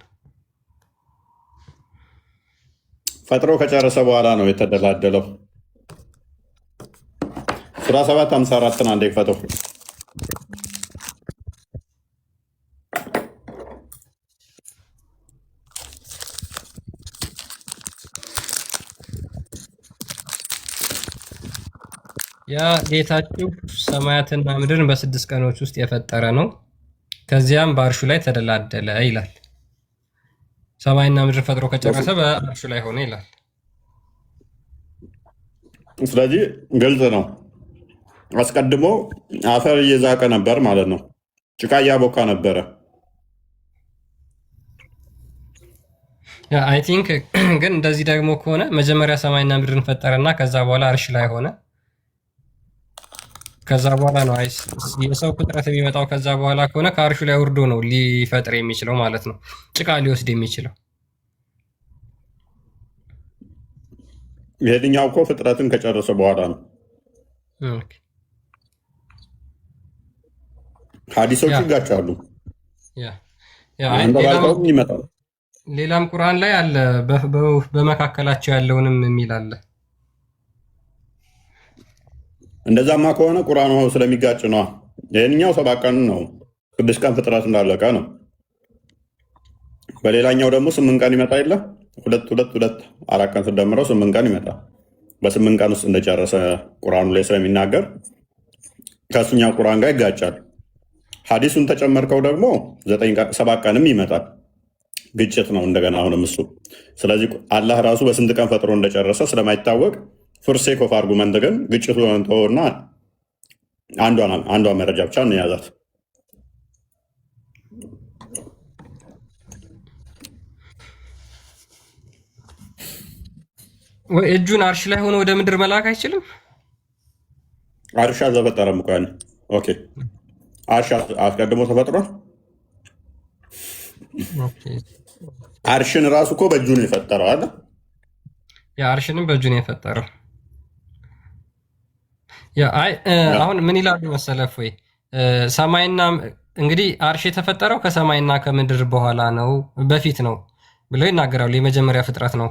ፈጥሮ ከጨረሰ በኋላ ነው የተደላደለው። ሱራ 7:54 አንዴ ክፈተው። ያ ጌታችሁ ሰማያትና ምድርን በ6 ቀኖች ውስጥ የፈጠረ ነው፣ ከዚያም በአርሹ ላይ ተደላደለ ይላል። ሰማይና ምድር ፈጥሮ ከጨረሰ በአርሹ ላይ ሆነ ይላል። ስለዚህ ግልጽ ነው። አስቀድሞ አፈር እየዛቀ ነበር ማለት ነው። ጭቃ እያቦካ ነበረ። አይ ቲንክ ግን እንደዚህ ደግሞ ከሆነ መጀመሪያ ሰማይና ምድርን ፈጠረና ከዛ በኋላ አርሽ ላይ ሆነ። ከዛ በኋላ ነው የሰው ፍጥረት የሚመጣው። ከዛ በኋላ ከሆነ ከአርሹ ላይ ወርዶ ነው ሊፈጥር የሚችለው ማለት ነው፣ ጭቃ ሊወስድ የሚችለው። ይሄኛው እኮ ፍጥረትን ከጨረሰ በኋላ ነው። ሀዲሶች ይጋጫሉ። ይመጣል። ሌላም ቁርአን ላይ አለ፣ በመካከላቸው ያለውንም የሚል አለ። እንደዛማ ከሆነ ቁርአኑ ስለሚጋጭ ነው። ይህኛው 7 ቀን ነው፣ 6 ቀን ፍጥረት እንዳለቀ ነው። በሌላኛው ደግሞ 8 ቀን ይመጣ የለ 2 4 ቀን ስደምረው 8 ቀን ይመጣ። በ8 ቀን ውስጥ እንደጨረሰ ቁርአኑ ላይ ስለሚናገር ከሱኛው ቁርአን ጋር ይጋጫል። ሀዲሱን ተጨመርከው ደግሞ 7 ቀንም ይመጣል። ግጭት ነው እንደገና አሁንም እሱ። ስለዚህ አላህ ራሱ በስንት ቀን ፈጥሮ እንደጨረሰ ስለማይታወቅ ፎርሴክ ኦፍ አርጉመንት ግን ግጭቱ ተወውና አንዷ መረጃ ብቻ እንያዛት። ወይ እጁን አርሽ ላይ ሆኖ ወደ ምድር መላክ አይችልም? አርሽ አልተፈጠረም እኮ ያኔ። ኦኬ አርሽ አስቀድሞ ተፈጥሯል። አርሽን ራሱ እኮ በእጁ ነው የፈጠረው አለ። አርሽንም በእጁ ነው የፈጠረው። አሁን ምን ይላሉ መሰለህ? ወይ ሰማይና እንግዲህ አርሽ የተፈጠረው ከሰማይና ከምድር በኋላ ነው፣ በፊት ነው ብለው ይናገራሉ። የመጀመሪያ ፍጥረት ነው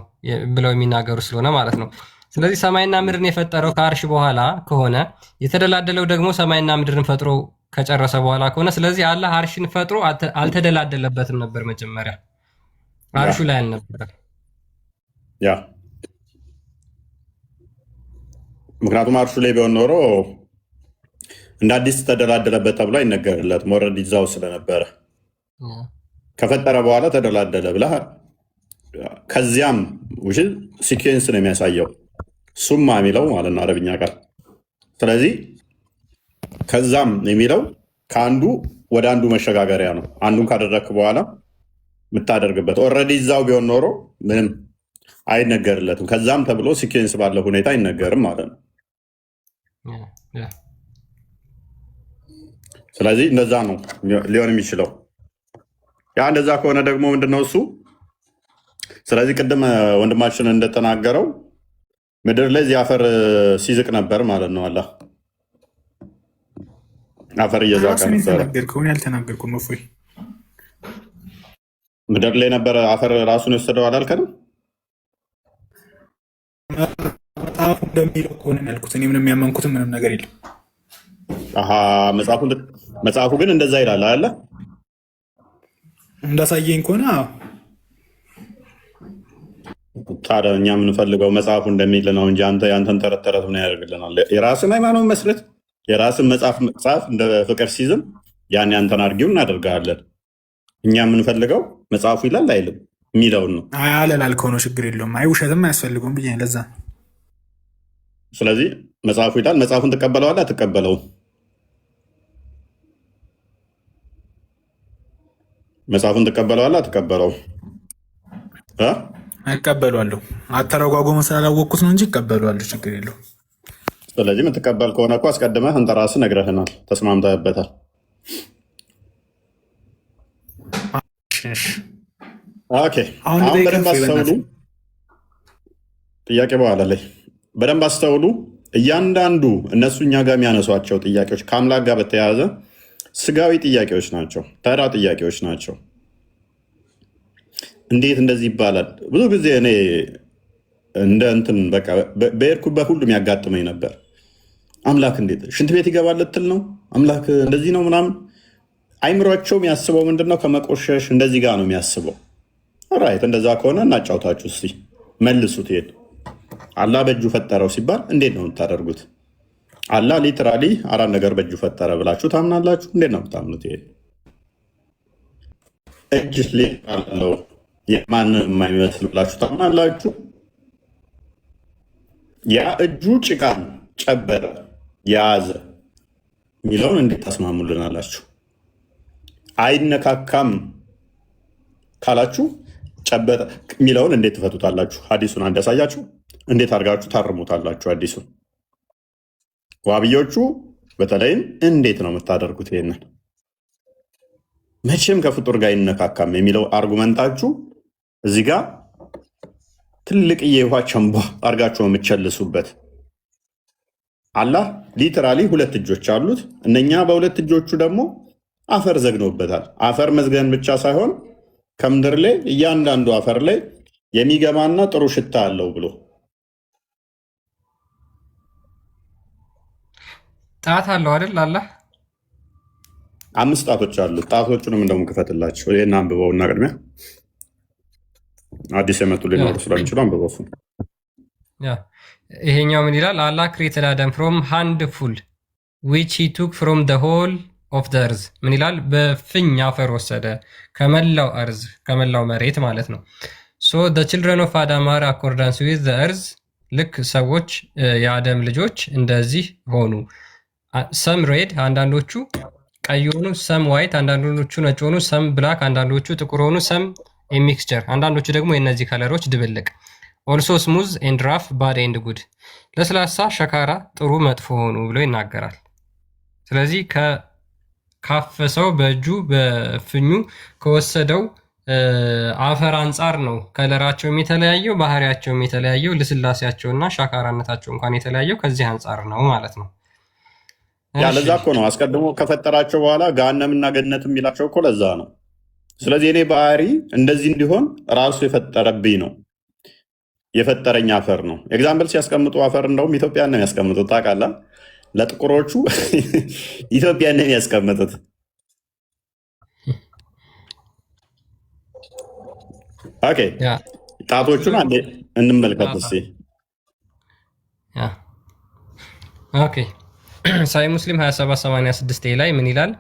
ብለው የሚናገሩ ስለሆነ ማለት ነው። ስለዚህ ሰማይና ምድርን የፈጠረው ከአርሽ በኋላ ከሆነ የተደላደለው ደግሞ ሰማይና ምድርን ፈጥሮ ከጨረሰ በኋላ ከሆነ ስለዚህ አላህ አርሽን ፈጥሮ አልተደላደለበትም ነበር። መጀመሪያ አርሹ ላይ አልነበረ። ምክንያቱም አርሹ ላይ ቢሆን ኖሮ እንደ አዲስ ተደላደለበት ተብሎ አይነገርለትም። ኦልሬዲ እዛው ስለነበረ ከፈጠረ በኋላ ተደላደለ ብላ ከዚያም ውሽ ሲኬንስ ነው የሚያሳየው ሱማ የሚለው ማለት ነው አረብኛ ቃል። ስለዚህ ከዛም የሚለው ከአንዱ ወደ አንዱ መሸጋገሪያ ነው። አንዱን ካደረግክ በኋላ የምታደርግበት። ኦልሬዲ እዛው ቢሆን ኖሮ ምንም አይነገርለትም። ከዛም ተብሎ ሲኬንስ ባለው ሁኔታ አይነገርም ማለት ነው። ስለዚህ እንደዛ ነው ሊሆን የሚችለው። ያ እንደዛ ከሆነ ደግሞ ምንድነው እሱ? ስለዚህ ቅድም ወንድማችን እንደተናገረው ምድር ላይ እዚህ አፈር ሲዝቅ ነበር ማለት ነው። አላህ አፈር እየዛቀ ነበር። ያልተናገርኩ እፎይ ምድር ላይ ነበረ አፈር ራሱን የወሰደው አላልከንም? መጽሐፉ እንደሚለው ከሆነ ያልኩት እኔ ምንም ያመንኩት ምንም ነገር የለም። መጽሐፉ ግን እንደዛ ይላል አለ እንዳሳየኝ ከሆነ ታዲያ እኛ የምንፈልገው መጽሐፉ እንደሚል ነው እንጂ አንተ ያንተን ተረት ተረት ምን ያደርግልናል? የራስን ሃይማኖት መስረት፣ የራስን መጽሐፍ እንደ ፍቅር ሲዝም ያን ያንተን አድርጊው እናደርጋለን። እኛ የምንፈልገው መጽሐፉ ይላል አይልም የሚለውን ነው። አለላል ከሆነ ችግር የለውም። አይ ውሸትም አያስፈልገውም ብዬ ለዛ። ስለዚህ መጽሐፉ ይላል፣ መጽሐፉን ትቀበለዋለህ አትቀበለውም? መጽሐፉን ትቀበለዋለህ አትቀበለውም? እቀበሏለሁ። አተረጓጎመን ስላላወቅኩት ነው እንጂ እቀበሏለሁ፣ ችግር የለው። ስለዚህ የምትቀበል ከሆነ እኮ አስቀድመህ አንተ ራስህ ነግረህናል፣ ተስማምተህበታል። አሁን በደንብ አስተውሉ። ጥያቄ በኋላ ላይ በደንብ አስተውሉ። እያንዳንዱ እነሱ እኛ ጋር የሚያነሷቸው ጥያቄዎች ከአምላክ ጋር በተያያዘ ስጋዊ ጥያቄዎች ናቸው፣ ተራ ጥያቄዎች ናቸው። እንዴት እንደዚህ ይባላል? ብዙ ጊዜ እኔ እንደ እንትን በቃ በሄድኩበት ሁሉም ያጋጥመኝ ነበር። አምላክ እንዴት ሽንት ቤት ይገባል ልትል ነው? አምላክ እንደዚህ ነው ምናምን። አይምሯቸው የሚያስበው ምንድን ነው? ከመቆሸሽ እንደዚህ ጋር ነው የሚያስበው። ራይት፣ እንደዛ ከሆነ እናጫውታችሁ እስኪ መልሱት። ይሄድ አላህ በእጁ ፈጠረው ሲባል እንዴት ነው የምታደርጉት? አላህ ሊትራሊ አራት ነገር በእጁ ፈጠረ ብላችሁ ታምናላችሁ? እንዴት ነው የምታምኑት? ይሄድ እጅ ሊትራለው የማንም የማይመስል ብላችሁ ታምናላችሁ? ያ እጁ ጭቃን ጨበጠ የያዘ የሚለውን እንዴት ታስማሙልናላችሁ? አይነካካም ካላችሁ ጨበጠ የሚለውን እንዴት ትፈቱታላችሁ? ሀዲሱን አንድ ያሳያችሁ፣ እንዴት አድርጋችሁ ታርሙታላችሁ? ሀዲሱን ዋብዮቹ በተለይም እንዴት ነው የምታደርጉት? ይሄንን መቼም ከፍጡር ጋር አይነካካም የሚለው አርጉመንታችሁ እዚህ ጋር ትልቅ የውሃ ቸንቧ አድርጋችሁ የምትቸልሱበት። አላህ ሊትራሊ ሁለት እጆች አሉት። እነኛ በሁለት እጆቹ ደግሞ አፈር ዘግኖበታል። አፈር መዝገን ብቻ ሳይሆን ከምድር ላይ እያንዳንዱ አፈር ላይ የሚገባና ጥሩ ሽታ አለው ብሎ ጣት አለው አይደል? አላህ 5 ጣቶች አሉት። ጣቶቹንም እንደውም ክፈትላቸው። ይህን አንብበውና ቅድሚያ አዲስ የመጡ ሊኖሩ ስለሚችሉ አንብበው። ይሄኛው ምን ይላል? አላህ ክሬትድ አደም ፍሮም ሃንድፉል ዊች ሂ ቱክ ፍሮም ዘ ሆል ኦፍ ዘ እርዝ። ምን ይላል? በፍኝ አፈር ወሰደ ከመላው እርዝ፣ ከመላው መሬት ማለት ነው። ሶ ዘ ችልድረን ኦፍ አዳም አር አኮርዳንስ ዊዝ ዘ እርዝ። ልክ ሰዎች የአደም ልጆች እንደዚህ ሆኑ። ሰም ሬድ፣ አንዳንዶቹ ቀይ ሆኑ፣ ሰም ዋይት፣ አንዳንዶቹ ነጭ ሆኑ፣ ሰም ብላክ፣ አንዳንዶቹ ጥቁር ሆኑ፣ ሰም ሚክስቸር፣ አንዳንዶቹ ደግሞ የእነዚህ ከለሮች ድብልቅ። ኦልሶ ስሙዝ ኤንድ ራፍ ባድ ኤንድ ጉድ፣ ለስላሳ ሸካራ፣ ጥሩ መጥፎ ሆኑ ብሎ ይናገራል። ስለዚህ ካፈሰው በእጁ በፍኙ ከወሰደው አፈር አንጻር ነው ከለራቸውም የተለያየው፣ ባህሪያቸውም የተለያየው፣ ልስላሴያቸውና ሻካራነታቸው እንኳን የተለያየው ከዚህ አንጻር ነው ማለት ነው። ያለዛ እኮ ነው አስቀድሞ ከፈጠራቸው በኋላ ገሃነምና ገነት የሚላቸው እኮ ለዛ ነው። ስለዚህ እኔ ባህሪ እንደዚህ እንዲሆን ራሱ የፈጠረብኝ ነው፣ የፈጠረኝ አፈር ነው። ኤግዛምፕል ሲያስቀምጡ አፈር እንደውም ኢትዮጵያ ነው የሚያስቀምጡት። ታውቃለህ? ለጥቁሮቹ ኢትዮጵያ ነው የሚያስቀምጡት። ኦኬ፣ ጣቶቹን አንዴ እንመልከት እስኪ። ኦኬ፣ ሳይ ሙስሊም 2786 ላይ ምን ይላል?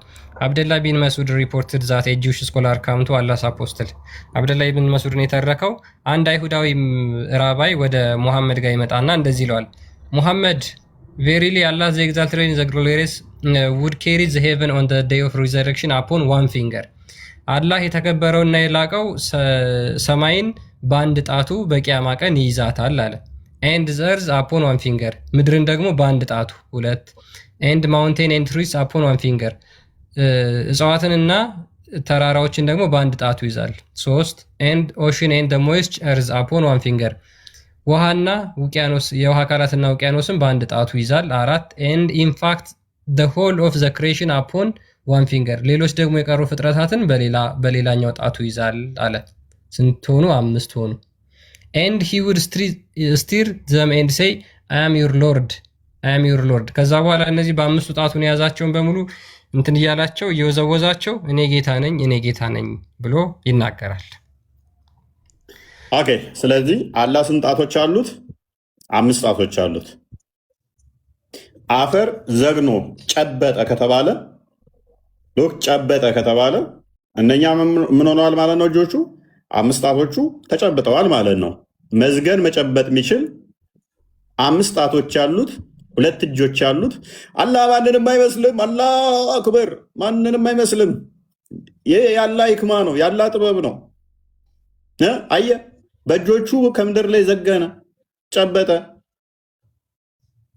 አብደላ ቢን መስዑድ ሪፖርትድ ዛት ኤ ጂውሽ ስኮላር ካምቱ አላስ አፖስትል። አብደላ ቢን መስዑድ ነው የተረከው። አንድ አይሁዳዊ ራባይ ወደ ሙሐመድ ጋር ይመጣና እንደዚህ ይለዋል፣ ሙሐመድ ቬሪሊ አላህ ዘ ኤግዛልትድ ኢን ዘ ግሎሪየስ ውድ ካሪ ዘ ሄቨን ኦን ዘ ዴይ ኦፍ ሪዘረክሽን አፖን ዋን ፊንገር። አላህ የተከበረውና የላቀው ሰማይን በአንድ ጣቱ በቂያማ ቀን ይይዛታል አለ። ኤንድ ዘ እርዝ አፖን ዋን ፊንገር፣ ምድርን ደግሞ በአንድ ጣቱ 2። ኤንድ ማውንቴን ኤንድ ትሪስ አፖን ዋን ፊንገር፣ እጽዋትንና ተራራዎችን ደግሞ በአንድ ጣቱ ይዛል 3። ኤንድ ኦሽን ኤንድ ሞይስች እርዝ አፖን ዋን ፊንገር፣ ውሃና ውቅያኖስ የውሃ አካላትና ውቅያኖስን በአንድ ጣቱ ይዛል 4። ኤንድ ኢንፋክት the whole of the creation upon one finger፣ ሌሎች ደግሞ የቀሩ ፍጥረታትን በሌላኛው ጣቱ ይዛል አለ። ስንት ሆኑ? 5 ሆኑ። and he would steer them and say I am your lord, I am your lord። ከዛ በኋላ እነዚህ በ5ቱ ጣቱን የያዛቸውን በሙሉ እንትን እያላቸው እየወዘወዛቸው እኔ ጌታ ነኝ፣ እኔ ጌታ ነኝ ብሎ ይናገራል። ኦኬ። ስለዚህ አላህ ስንት ጣቶች አሉት? 5 ጣቶች አሉት። አፈር ዘግኖ ጨበጠ ከተባለ ሎክ ጨበጠ ከተባለ እነኛ ምን ሆነዋል ማለት ነው? እጆቹ 5 ጣቶቹ ተጨብጠዋል ማለት ነው። መዝገን መጨበጥ የሚችል 5 ጣቶች ያሉት 2 እጆች ያሉት አላህ ማንንም አይመስልም። አላህ አክበር፣ ማንንም አይመስልም። ይህ ያላህ ሂክማ ነው፣ ያላህ ጥበብ ነው። አየ በእጆቹ ከምድር ላይ ዘገነ፣ ጨበጠ።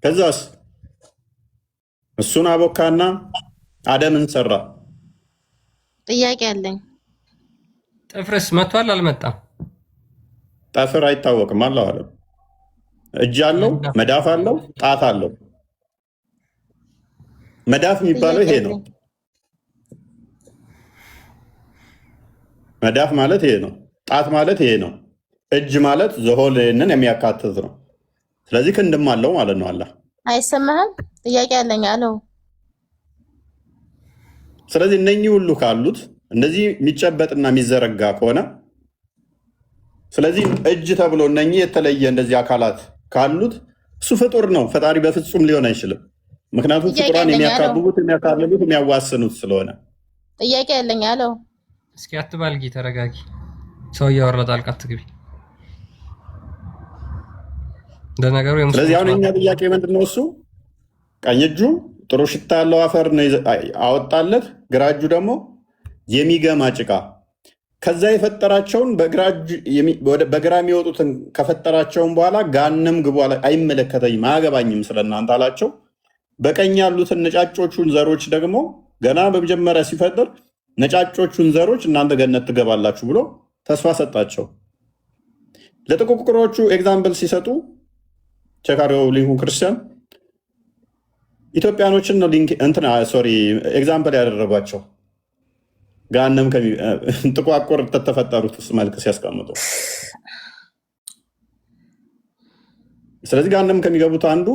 ከዛስ እሱን አቦካና አደምን ሰራ። ጥያቄ አለኝ። ጥፍርስ መጥቷል አልመጣም? ጠፍር አይታወቅም። አላህ አለ። እጅ አለው፣ መዳፍ አለው፣ ጣት አለው። መዳፍ የሚባለው ይሄ ነው። መዳፍ ማለት ይሄ ነው። ጣት ማለት ይሄ ነው። እጅ ማለት ዘሆልንን የሚያካትት ነው። ስለዚህ ክንድም አለው ማለት ነው። አላህ አይሰማህም? ጥያቄ አለኝ አለው። ስለዚህ እነኚህ ሁሉ ካሉት እንደዚህ የሚጨበጥና የሚዘረጋ ከሆነ ስለዚህ እጅ ተብሎ እነኚህ የተለየ እንደዚህ አካላት ካሉት እሱ ፍጡር ነው። ፈጣሪ በፍጹም ሊሆን አይችልም። ምክንያቱም ፍጡራን የሚያካብቡት፣ የሚያካልሉት፣ የሚያዋስኑት ስለሆነ። ጥያቄ ያለኝ አለው። እስኪ አትባልጊ፣ ተረጋጊ። ሰው እያወራ ጣልቃ አትግቢ። እንደነገሩ ስለዚህ አሁን የኛ ጥያቄ ምንድነው? እሱ ቀኝ እጁ ጥሩ ሽታ ያለው አፈር አወጣለት፣ ግራ እጁ ደግሞ የሚገማ ጭቃ። ከዛ የፈጠራቸውን በግራ የሚወጡትን ከፈጠራቸውን በኋላ ጋንም ግቡ አይመለከተኝም፣ አያገባኝም ስለእናንተ አላቸው። በቀኝ ያሉትን ነጫጮቹን ዘሮች ደግሞ ገና በመጀመሪያ ሲፈጥር ነጫጮቹን ዘሮች እናንተ ገነት ትገባላችሁ ብሎ ተስፋ ሰጣቸው። ለጥቁቁሮቹ ኤግዛምፕል ሲሰጡ ቸካሪው ሊንኩን ክርስቲያን ኢትዮጵያኖችን ነው ኤግዛምፕል ያደረጓቸው ጋንም ጥቋቁር ተፈጠሩት ውስጥ መልክ ሲያስቀምጡ። ስለዚህ ጋንም ከሚገቡት አንዱ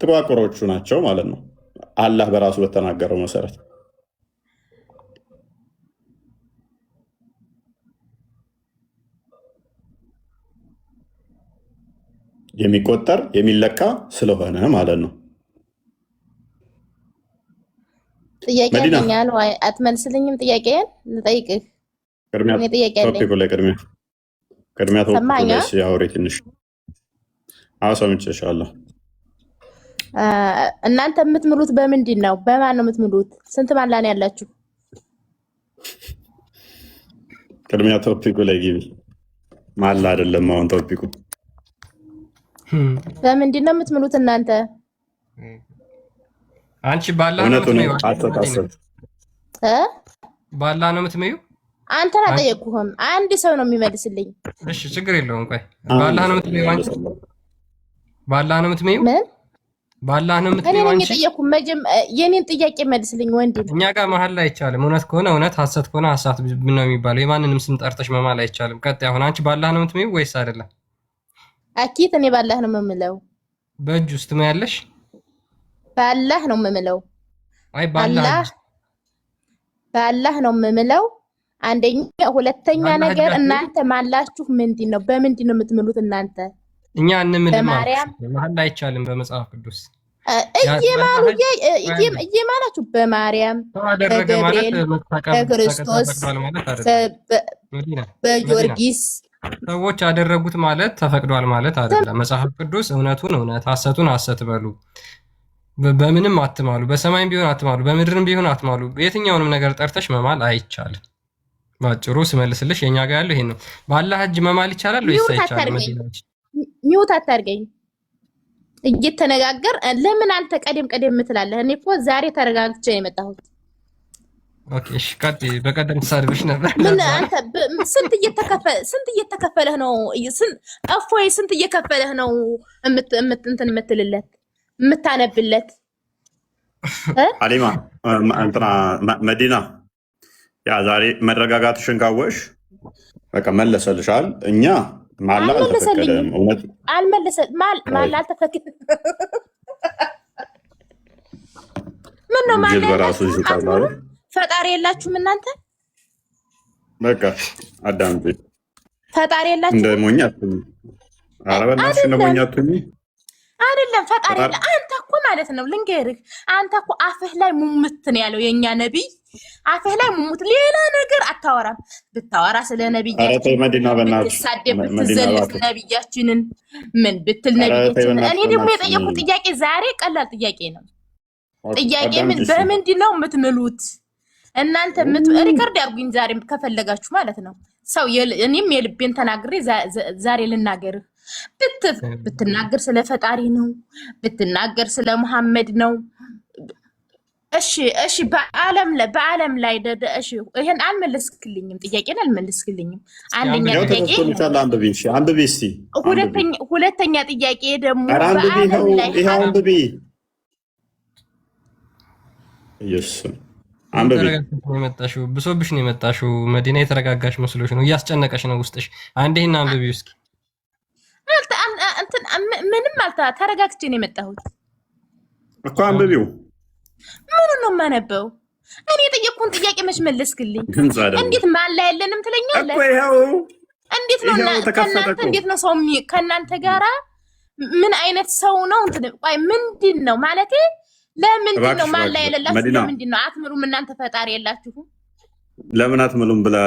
ጥቋቁሮቹ ናቸው ማለት ነው፣ አላህ በራሱ በተናገረው መሰረት። የሚቆጠር የሚለካ ስለሆነ ማለት ነው። ጥያቄ ያገኛል ወይ? አትመልስልኝም? ጥያቄን ልጠይቅህ። ቅድሚያ አውሪ ትንሽ። ሰምቼሻለሁ። እናንተ የምትምሉት በምንድን ነው? በማን ነው የምትምሉት? ስንት ማላ ነው ያላችሁ? ቅድሚያ ቶፒኩ ላይ ግቢ። ማላ አይደለም አሁን ቶፒኩ። በምንድን ነው የምትምሉት እናንተ? አንቺ ባላ ነው የምትመዩ? ባላ ነው የምትመዩ? አንተን አልጠየቅኩህም። አንድ ሰው ነው የሚመልስልኝ። እሺ ችግር የለውም። ቆይ ባላ ነው የምትመዩ? አንቺ ባላ ነው የምትመዩ? ምን ባላ ነው የምትመዩ? እኔ የጠየቅኩህ የኔን ጥያቄ መልስልኝ ወንድም። እኛ ጋር መሀል ላይ አይቻልም። እውነት ከሆነ እውነት፣ ሐሰት ከሆነ ሐሰት ነው የሚባለው። የማንንም ስም ጠርተሽ መማል አይቻልም። ቀጥታ አሁን አንቺ ባላ ነው የምትመዩ ወይስ አይደለም? አኪት እኔ ባላህ ነው የምምለው። በእጅ ውስጥ ትመያለሽ? ባላህ ነው የምምለው። አይ ባላህ ነው የምምለው። አንደኛ፣ ሁለተኛ ነገር እናንተ ማላችሁ ምንድን ነው? በምንድን ነው የምትምሉት እናንተ? እኛ እንምልም። በማርያም መሀል አይቻልም። በመጽሐፍ ቅዱስ እየማላችሁ በማርያም፣ በገብርኤል፣ በክርስቶስ፣ በጊዮርጊስ ሰዎች ያደረጉት ማለት ተፈቅዷል ማለት አይደለም። መጽሐፍ ቅዱስ እውነቱን እውነት ሐሰቱን ሐሰት በሉ። በምንም አትማሉ። በሰማይም ቢሆን አትማሉ፣ በምድርም ቢሆን አትማሉ። የትኛውንም ነገር ጠርተሽ መማል አይቻልም። ባጭሩ ስመልስልሽ የኛ ጋር ያለው ይሄን ነው። በአላህ እጅ መማል ይቻላል ወይስ አይቻልም? ሚውት አታርገኝ። እየተነጋገር ለምን አንተ ቀደም የምትላለህ? እኔ እኮ ዛሬ ተረጋግቼ ነው የመጣሁት። ኦኬ እሺ፣ በቀደም ተሳድብሽ ነበር። ምን አንተ ስንት እየተከፈለህ ነው? እፎይ ስንት እየከፈለህ ነው እንትን የምትልለት የምታነብለት? አሊማ እንትና መዲና ያ ዛሬ መረጋጋትሽን ካወሽ በቃ መለሰልሻል። እኛ ማላ አልተፈቀደም። እውነት ማላ አልተፈቀደም። ምን ነው ማላ በራሱ ይስጣላል። ፈጣሪ የላችሁም እናንተ? በቃ አዳምጪ። ፈጣሪ የላችሁ እንደሞኛ አትሁኝ። ኧረ በእናትሽ እንደሞኛ አትሁኝ። አይደለም ፈጣሪ የለ። አንተ እኮ ማለት ነው ልንገርህ፣ አንተ እኮ አፍህ ላይ ሙሙት ነው ያለው የኛ ነብይ። አፍህ ላይ ሙሙት፣ ሌላ ነገር አታወራም። ብታወራ ስለ ነብያችን ብትሳደብ ብትዘልፍ ነብያችንን ምን ብትል ነብያችንን። እኔ ደግሞ የጠየኩት ጥያቄ ዛሬ ቀላል ጥያቄ ነው። ጥያቄ ምን በምንድን ነው የምትምሉት እናንተ? ሪከርድ ያርጉኝ ዛሬ ከፈለጋችሁ ማለት ነው። ሰው እኔም የልቤን ተናግሬ ዛሬ ልናገርህ። ብትናገር ስለ ፈጣሪ ነው፣ ብትናገር ስለ መሐመድ ነው። እሺ በአለም ላይ እሺ ይሄን አልመለስክልኝም፣ ጥያቄን አልመለስክልኝም። አንደኛ ጥያቄ አንብቢ እስቲ። ሁለተኛ ጥያቄ ደግሞ በአለም ላይ አንብቢ። የመጣሽው ብሶብሽ ነው የመጣሽው። መዲና የተረጋጋሽ መስሎሽ ነው፣ እያስጨነቀሽ ነው ውስጥሽ። አንዴና አንብቢው እስኪ። ምንም ተረጋግቼ ነው የመጣሁት እኮ። አንብቢው። ምኑን ነው የማነበው? እኔ የጠየቅኩህን ጥያቄ መች መለስክልኝ? እንዴት ማላ ያለንም ትለኛለህ? እንዴት ነው ከእናንተ እንዴት ነው ሰው ከእናንተ ጋራ ምን አይነት ሰው ነው? ቆይ ምንድን ነው ማለቴ? ለምንድን ነው ማላ ያለላችሁ? ለምንድን ነው አትምሩም? እናንተ ፈጣሪ የላችሁም? ለምን አትምሉም ብላ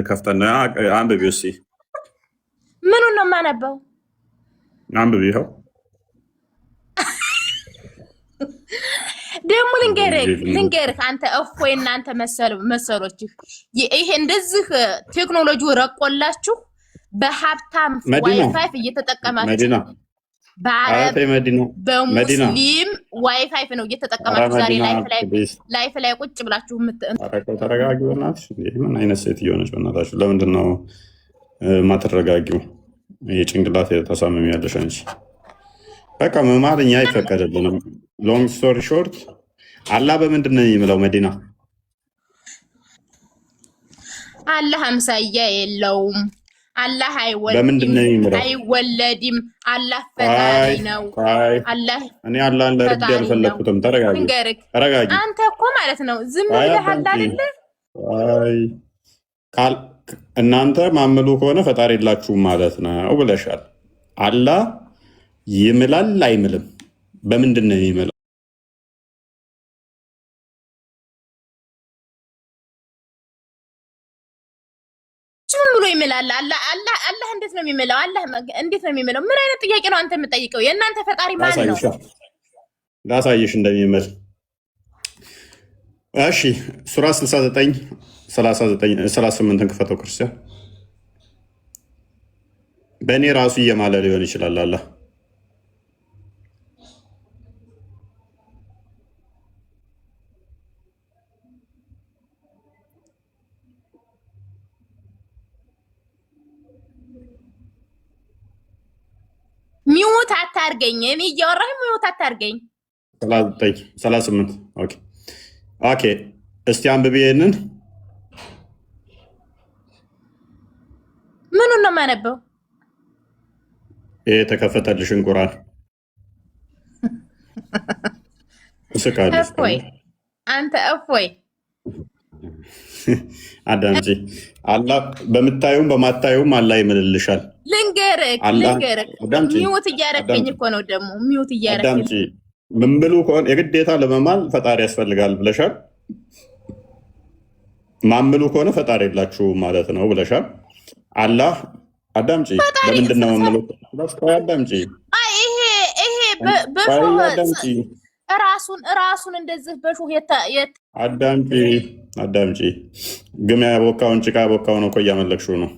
ከፍተን ነው። አንብቢው እስኪ። ምኑን ነው የማነበው? አንብቢው። ይኸው ደግሞ ልንገርህ አንተ እፎይ እናንተ መሰሎችህ ይሄ እንደዚህ ቴክኖሎጂው ረቆላችሁ በሀብታም ዋይፋይ እየተጠቀማችሁ በአረብ በሙስሊም ዋይፋይ ነው እየተጠቀማችሁ ዛሬ ላይፍ ላይ ቁጭ ብላችሁ ተረጋጊ። በእናትሽ ምን አይነት ሴትዮ ነች? በእናታችሁ ለምንድን ነው የማትረጋጊው? የጭንቅላት ተሳምሚ ያለሽ አንቺ። በቃ መማር እኛ አይፈቀድልንም። ሎንግ ስቶሪ ሾርት አላህ በምንድን ነው የሚምለው? መዲና አላህ አምሳያ የለውም። አላህ አይወለድም። አላህ ፈጣሪ ነው። እኔ አላህን ለርድ ያልፈለኩትም። ተረጋጊ። አንተ እኮ ማለት ነው ዝም ብለሃል አይደለ? እናንተ ማምሉ ከሆነ ፈጣሪ የላችሁም ማለት ነው ብለሻል። አላህ ይምላል አይምልም? በምንድን ነው የሚምለው? ብሎ ይምላል። አላህ እንዴት ነው የሚምለው? አላህ እንዴት ነው የሚምለው? ምን አይነት ጥያቄ ነው አንተ የምጠይቀው? የእናንተ ፈጣሪ ማን ነው? ላሳይሽ እንደሚምል። እሺ ሱራ 69 38 ክፈተው ክርስቲያን። በእኔ ራሱ እየማለ ሊሆን ይችላል። አላህ ሚውት አታርገኝ። እኔ እያወራሁ ሚውት አታርገኝ። 38 ኦኬ። እስቲ አንብቤ ይሄንን። ምኑን ነው የማነበው? ይሄ የተከፈተልሽን ቁርአን እስካለሽ አንተ እፎይ አዳምጪ። አላህ በምታዩም በማታዩም አላህ ይምልልሻል። ልንገርህ ሚውት እያረከኝ እኮ ነው። ደግሞ ሚውት እያረከኝ። አዳምጪ። ምን ብሉ ከሆነ የግዴታ ለመማል ፈጣሪ ያስፈልጋል ብለሻል። ማምሉ ከሆነ ፈጣሪ የላችሁም ማለት ነው ብለሻል። አላህ አዳምጪ። በምንድን ነው ማምሉ? አዳምጪ። ይሄ በሾህ ራሱን እንደዚህ በሾህ አዳምጪ። ግም ያቦካውን ጭቃ ያቦካው ነው እኮ እያመለክሽው ነው።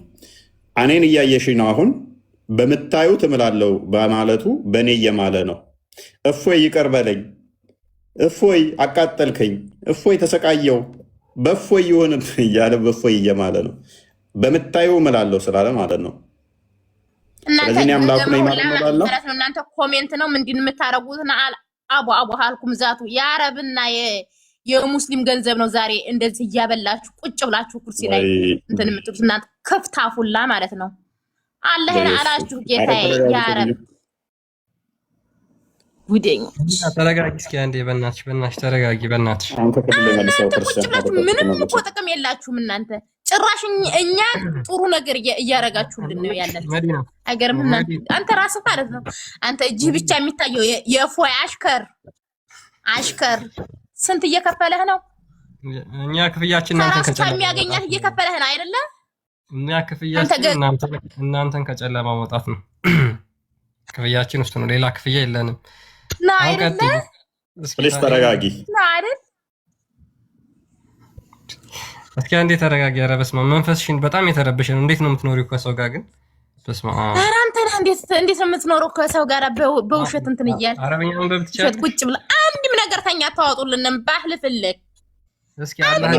እኔን እያየሽ ነው። አሁን በምታዩት እምላለሁ በማለቱ በእኔ እየማለ ነው። እፎይ ይቅር በለኝ፣ እፎይ አቃጠልከኝ፣ እፎይ ተሰቃየው፣ በእፎይ ይሆን እያለ በእፎይ እየማለ ነው። በምታዩ እምላለሁ ስላለ ማለት ነው። ስለዚህ አምላኩ ነው ይማለላል። እናንተ ኮሜንት ነው ምንድን የምታረጉትና አቡ አልኩም ዛቱ የአረብና የሙስሊም ገንዘብ ነው ዛሬ እንደዚህ እያበላችሁ ቁጭ ብላችሁ ኩርሲ ላይ እንትን የምትሉት እናንተ ከፍታፉላ ማለት ነው። አላህን አላችሁ ጌታዬ። የአረብ ጉደኞች ተረጋጊ እስኪ አንዴ። በእናትሽ ተረጋጊ። በእናትሽ እናንተ ቁጭ ብላችሁ ምንም እኮ ጥቅም የላችሁም እናንተ ጭራሽ እኛ ጥሩ ነገር እያረጋችሁልን ነው ያላችሁ። አይገርምም? አንተ ራስህ ማለት ነው አንተ እጅህ ብቻ የሚታየው የፎይ አሽከር ስንት እየከፈለህ ነው? እኛ ክፍያችን እናንተን የሚያገኛት እየከፈለህ ነው አይደለ? እኛ ክፍያችን እናንተን ከጨለማ መውጣት ነው ክፍያችን ውስጥ ነው። ሌላ ክፍያ የለንም። ና አይደለ? ፕሊስ ተረጋጊ። ና አይደል? እስኪ አንዴ ተረጋጊ። ኧረ በስመ አብ መንፈስሽን በጣም የተረበሽ ነው። እንዴት ነው የምትኖሪው ከሰው ጋር ግን? በስመ አብ። ኧረ አንተ እንዴት ነው የምትኖረው ከሰው ጋር በውሸት እንትን እያለ? አረበኛ መንበብ ትችላለህ? ቁጭ ብለህ አንድም ነገር ተኛ አታዋጡልንም። ባህልፍልህ እስኪ አላህ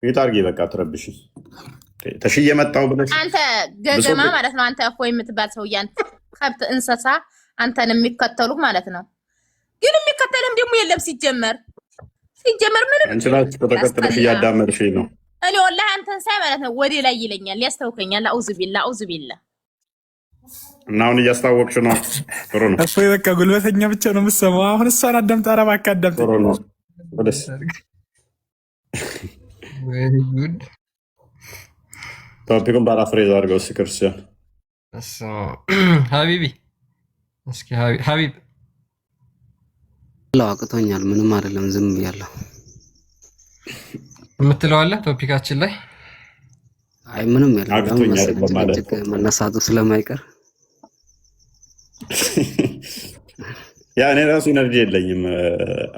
ይታርጊ። በቃ ትረብሽ ተሽዬ መጣው ብለሽ አንተ ገገማ ማለት ነው። አንተ እፎይ የምትባል ሰውዬ አንተ ከብት እንስሳ አንተን የሚከተሉ ማለት ነው። ግን የሚከተልም ደግሞ የለም ሲጀመር ምንም አንቺ ላይ ተከተለሽ እያዳመጥሽ ነው። እኔ ወላሂ አንተን ሳይ ማለት ነው ወዴ ላይ ይለኛል፣ ያስታውከኛል። አውዝ ቢላ እና አሁን እያስታወቅሽ ነው። ጥሩ ነው። እፎይ በቃ ጉልበተኛ ብቻ ነው የምትሰማው። አሁን እሷን አዳምጥ። ኧረ እባክህ አዳምጥ። ጥሩ ነው። ወደስ ቶፒኩን ባላፍሬዝ አድርገው እስኪ ክርስቲያን ሀቢቢ እስኪ ሀቢብ አቅቶኛል። ምንም አይደለም፣ ዝም ብያለሁ። የምትለው አለ ቶፒካችን ላይ? አይ ምንም የለም፣ መነሳቱ ስለማይቀር ያ እኔ ራሱ ኢነርጂ የለኝም።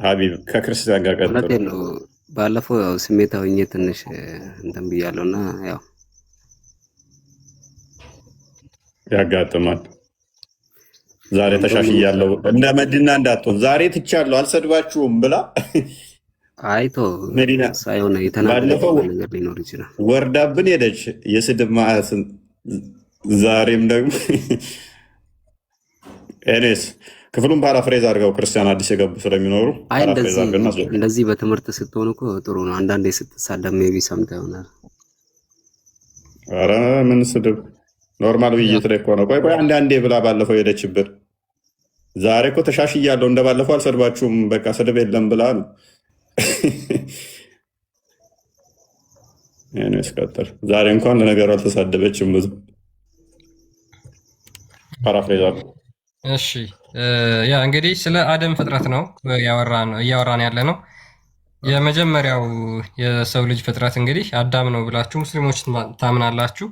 ሀቢብ ከክርስቲያን ጋር ቀጥሎ ነው። ባለፈው ያው ስሜታዊ ሆኜ ትንሽ እንትን ብያለሁና ያው ያጋጥማል። ዛሬ ተሻሽያለሁ እንደ መዲና እንዳትሆን ዛሬ ትቻለሁ አልሰድባችሁም ብላ አይቶ መዲና ሳይሆን የተናገረው ነገር ሊኖር ይችላል። ወርዳብን ሄደች የስድብ ማዕትን። ዛሬም ደግሞ ኤኔስ ክፍሉን ፓራፍሬዝ አድርገው ክርስቲያን አዲስ የገቡ ስለሚኖሩ እንደዚህ በትምህርት ስትሆን እኮ ጥሩ ነው። አንዳንዴ ስትሳደብ ሜቢ ሰምተህ ይሆናል። ኧረ ምን ስድብ ኖርማል ውይይት ላይ እኮ ነው። ቆይ አንዳንዴ ብላ ባለፈው ሄደችብን። ዛሬ እኮ ተሻሽያለሁ እንደባለፈው አልሰድባችሁም በቃ ስድብ የለም ብላ ነው። ስቀጥል ዛሬ እንኳን ለነገሩ አልተሳደበችም ብዙ። ፓራፍሬዝ እሺ ያ እንግዲህ ስለ አደም ፍጥረት ነው እያወራን ያለ ነው። የመጀመሪያው የሰው ልጅ ፍጥረት እንግዲህ አዳም ነው ብላችሁ ሙስሊሞች ታምናላችሁ።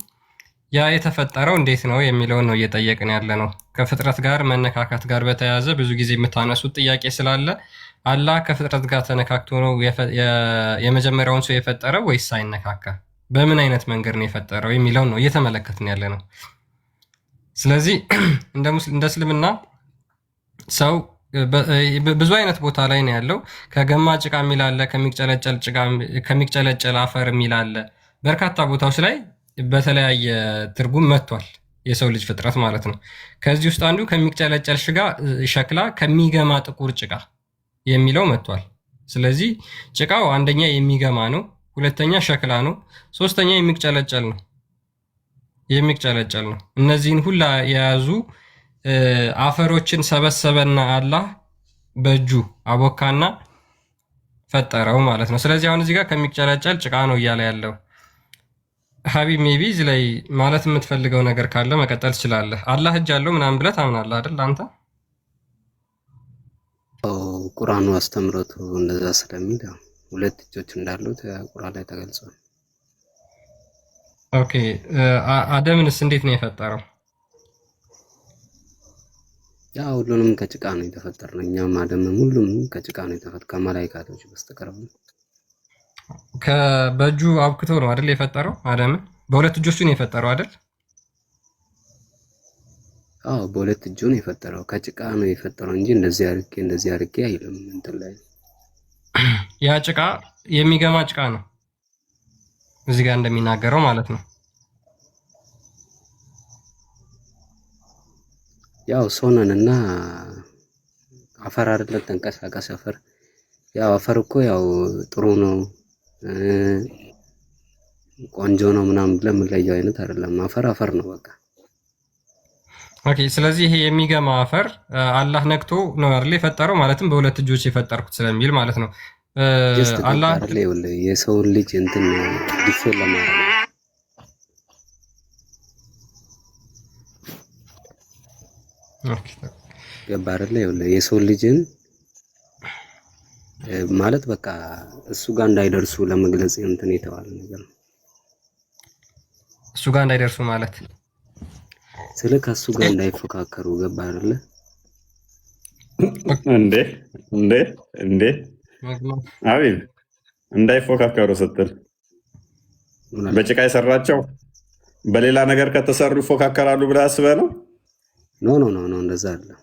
ያ የተፈጠረው እንዴት ነው የሚለውን ነው እየጠየቅን ያለ ነው። ከፍጥረት ጋር መነካካት ጋር በተያያዘ ብዙ ጊዜ የምታነሱት ጥያቄ ስላለ አላህ ከፍጥረት ጋር ተነካክቶ ነው የመጀመሪያውን ሰው የፈጠረው ወይስ ሳይነካካ በምን አይነት መንገድ ነው የፈጠረው የሚለውን ነው እየተመለከትን ያለ ነው። ስለዚህ እንደ እስልምና ሰው ብዙ አይነት ቦታ ላይ ነው ያለው። ከገማ ጭቃ የሚል አለ፣ ከሚቅጨለጨል አፈር የሚል አለ። በርካታ ቦታዎች ላይ በተለያየ ትርጉም መጥቷል የሰው ልጅ ፍጥረት ማለት ነው። ከዚህ ውስጥ አንዱ ከሚቅጨለጨል ሸክላ ከሚገማ ጥቁር ጭቃ የሚለው መጥቷል። ስለዚህ ጭቃው አንደኛ የሚገማ ነው፣ ሁለተኛ ሸክላ ነው፣ ሶስተኛ የሚቅጨለጨል ነው። እነዚህን ሁላ የያዙ አፈሮችን ሰበሰበና አላህ በእጁ አቦካና ፈጠረው ማለት ነው። ስለዚህ አሁን እዚህ ጋር ከሚቅጨለጨል ጭቃ ነው እያለ ያለው። ሀቢብ ሜቢ እዚህ ላይ ማለት የምትፈልገው ነገር ካለ መቀጠል ትችላለህ። አላህ እጅ አለው ምናምን ብለህ ታምናለህ አይደል አንተ? ቁርአኑ አስተምሮቱ እንደዛ ስለሚል ሁለት እጆች እንዳሉት ቁርአን ላይ ተገልጿል። ኦኬ አደምንስ እንዴት ነው የፈጠረው? ያው ሁሉንም ከጭቃ ነው የተፈጠረው። እኛም አደምም ሁሉም ከጭቃ ነው የተፈጠረው ከመላእክቶች በስተቀር። በእጁ አብክቶ ነው አይደል የፈጠረው? አደምን በሁለት እጆቹ ነው የፈጠረው አይደል? አዎ በሁለት እጁ ነው የፈጠረው። ከጭቃ ነው የፈጠረው እንጂ እንደዚህ አድርጌ አይልም እንትን ላይ። ያ ጭቃ የሚገማ ጭቃ ነው እዚህ ጋር እንደሚናገረው ማለት ነው። ያው ሶነንና አፈር አይደለም ተንቀሳቃሽ አፈር። ያው አፈር እኮ ያው ጥሩ ነው ቆንጆ ነው ምናምን ብለን የምንለየው አይነት አይደለም። አፈር ነው በቃ። ኦኬ ስለዚህ ይሄ የሚገማ አፈር አላህ ነክቶ ነው አይደል የፈጠረው? ማለትም በሁለት እጆች የፈጠርኩት ስለሚል ማለት ነው። አላህ የሰውን ልጅ እንትን ዲፌን ለማድረግ ገባ አይደለ? የሰው ልጅን ማለት በቃ እሱ ጋር እንዳይደርሱ ለመግለጽ እንትን የተባለ ነገር ነው። እሱ ጋር እንዳይደርሱ ማለት ስለ ከሱ ጋር እንዳይፎካከሩ ገባ አይደለ? እንዴ አቤል እንዳይፎካከሩ ስትል በጭቃ የሰራቸው በሌላ ነገር ከተሰሩ ይፎካከራሉ ብለህ አስበህ ነው? ኖ እንደዛ አይደለም።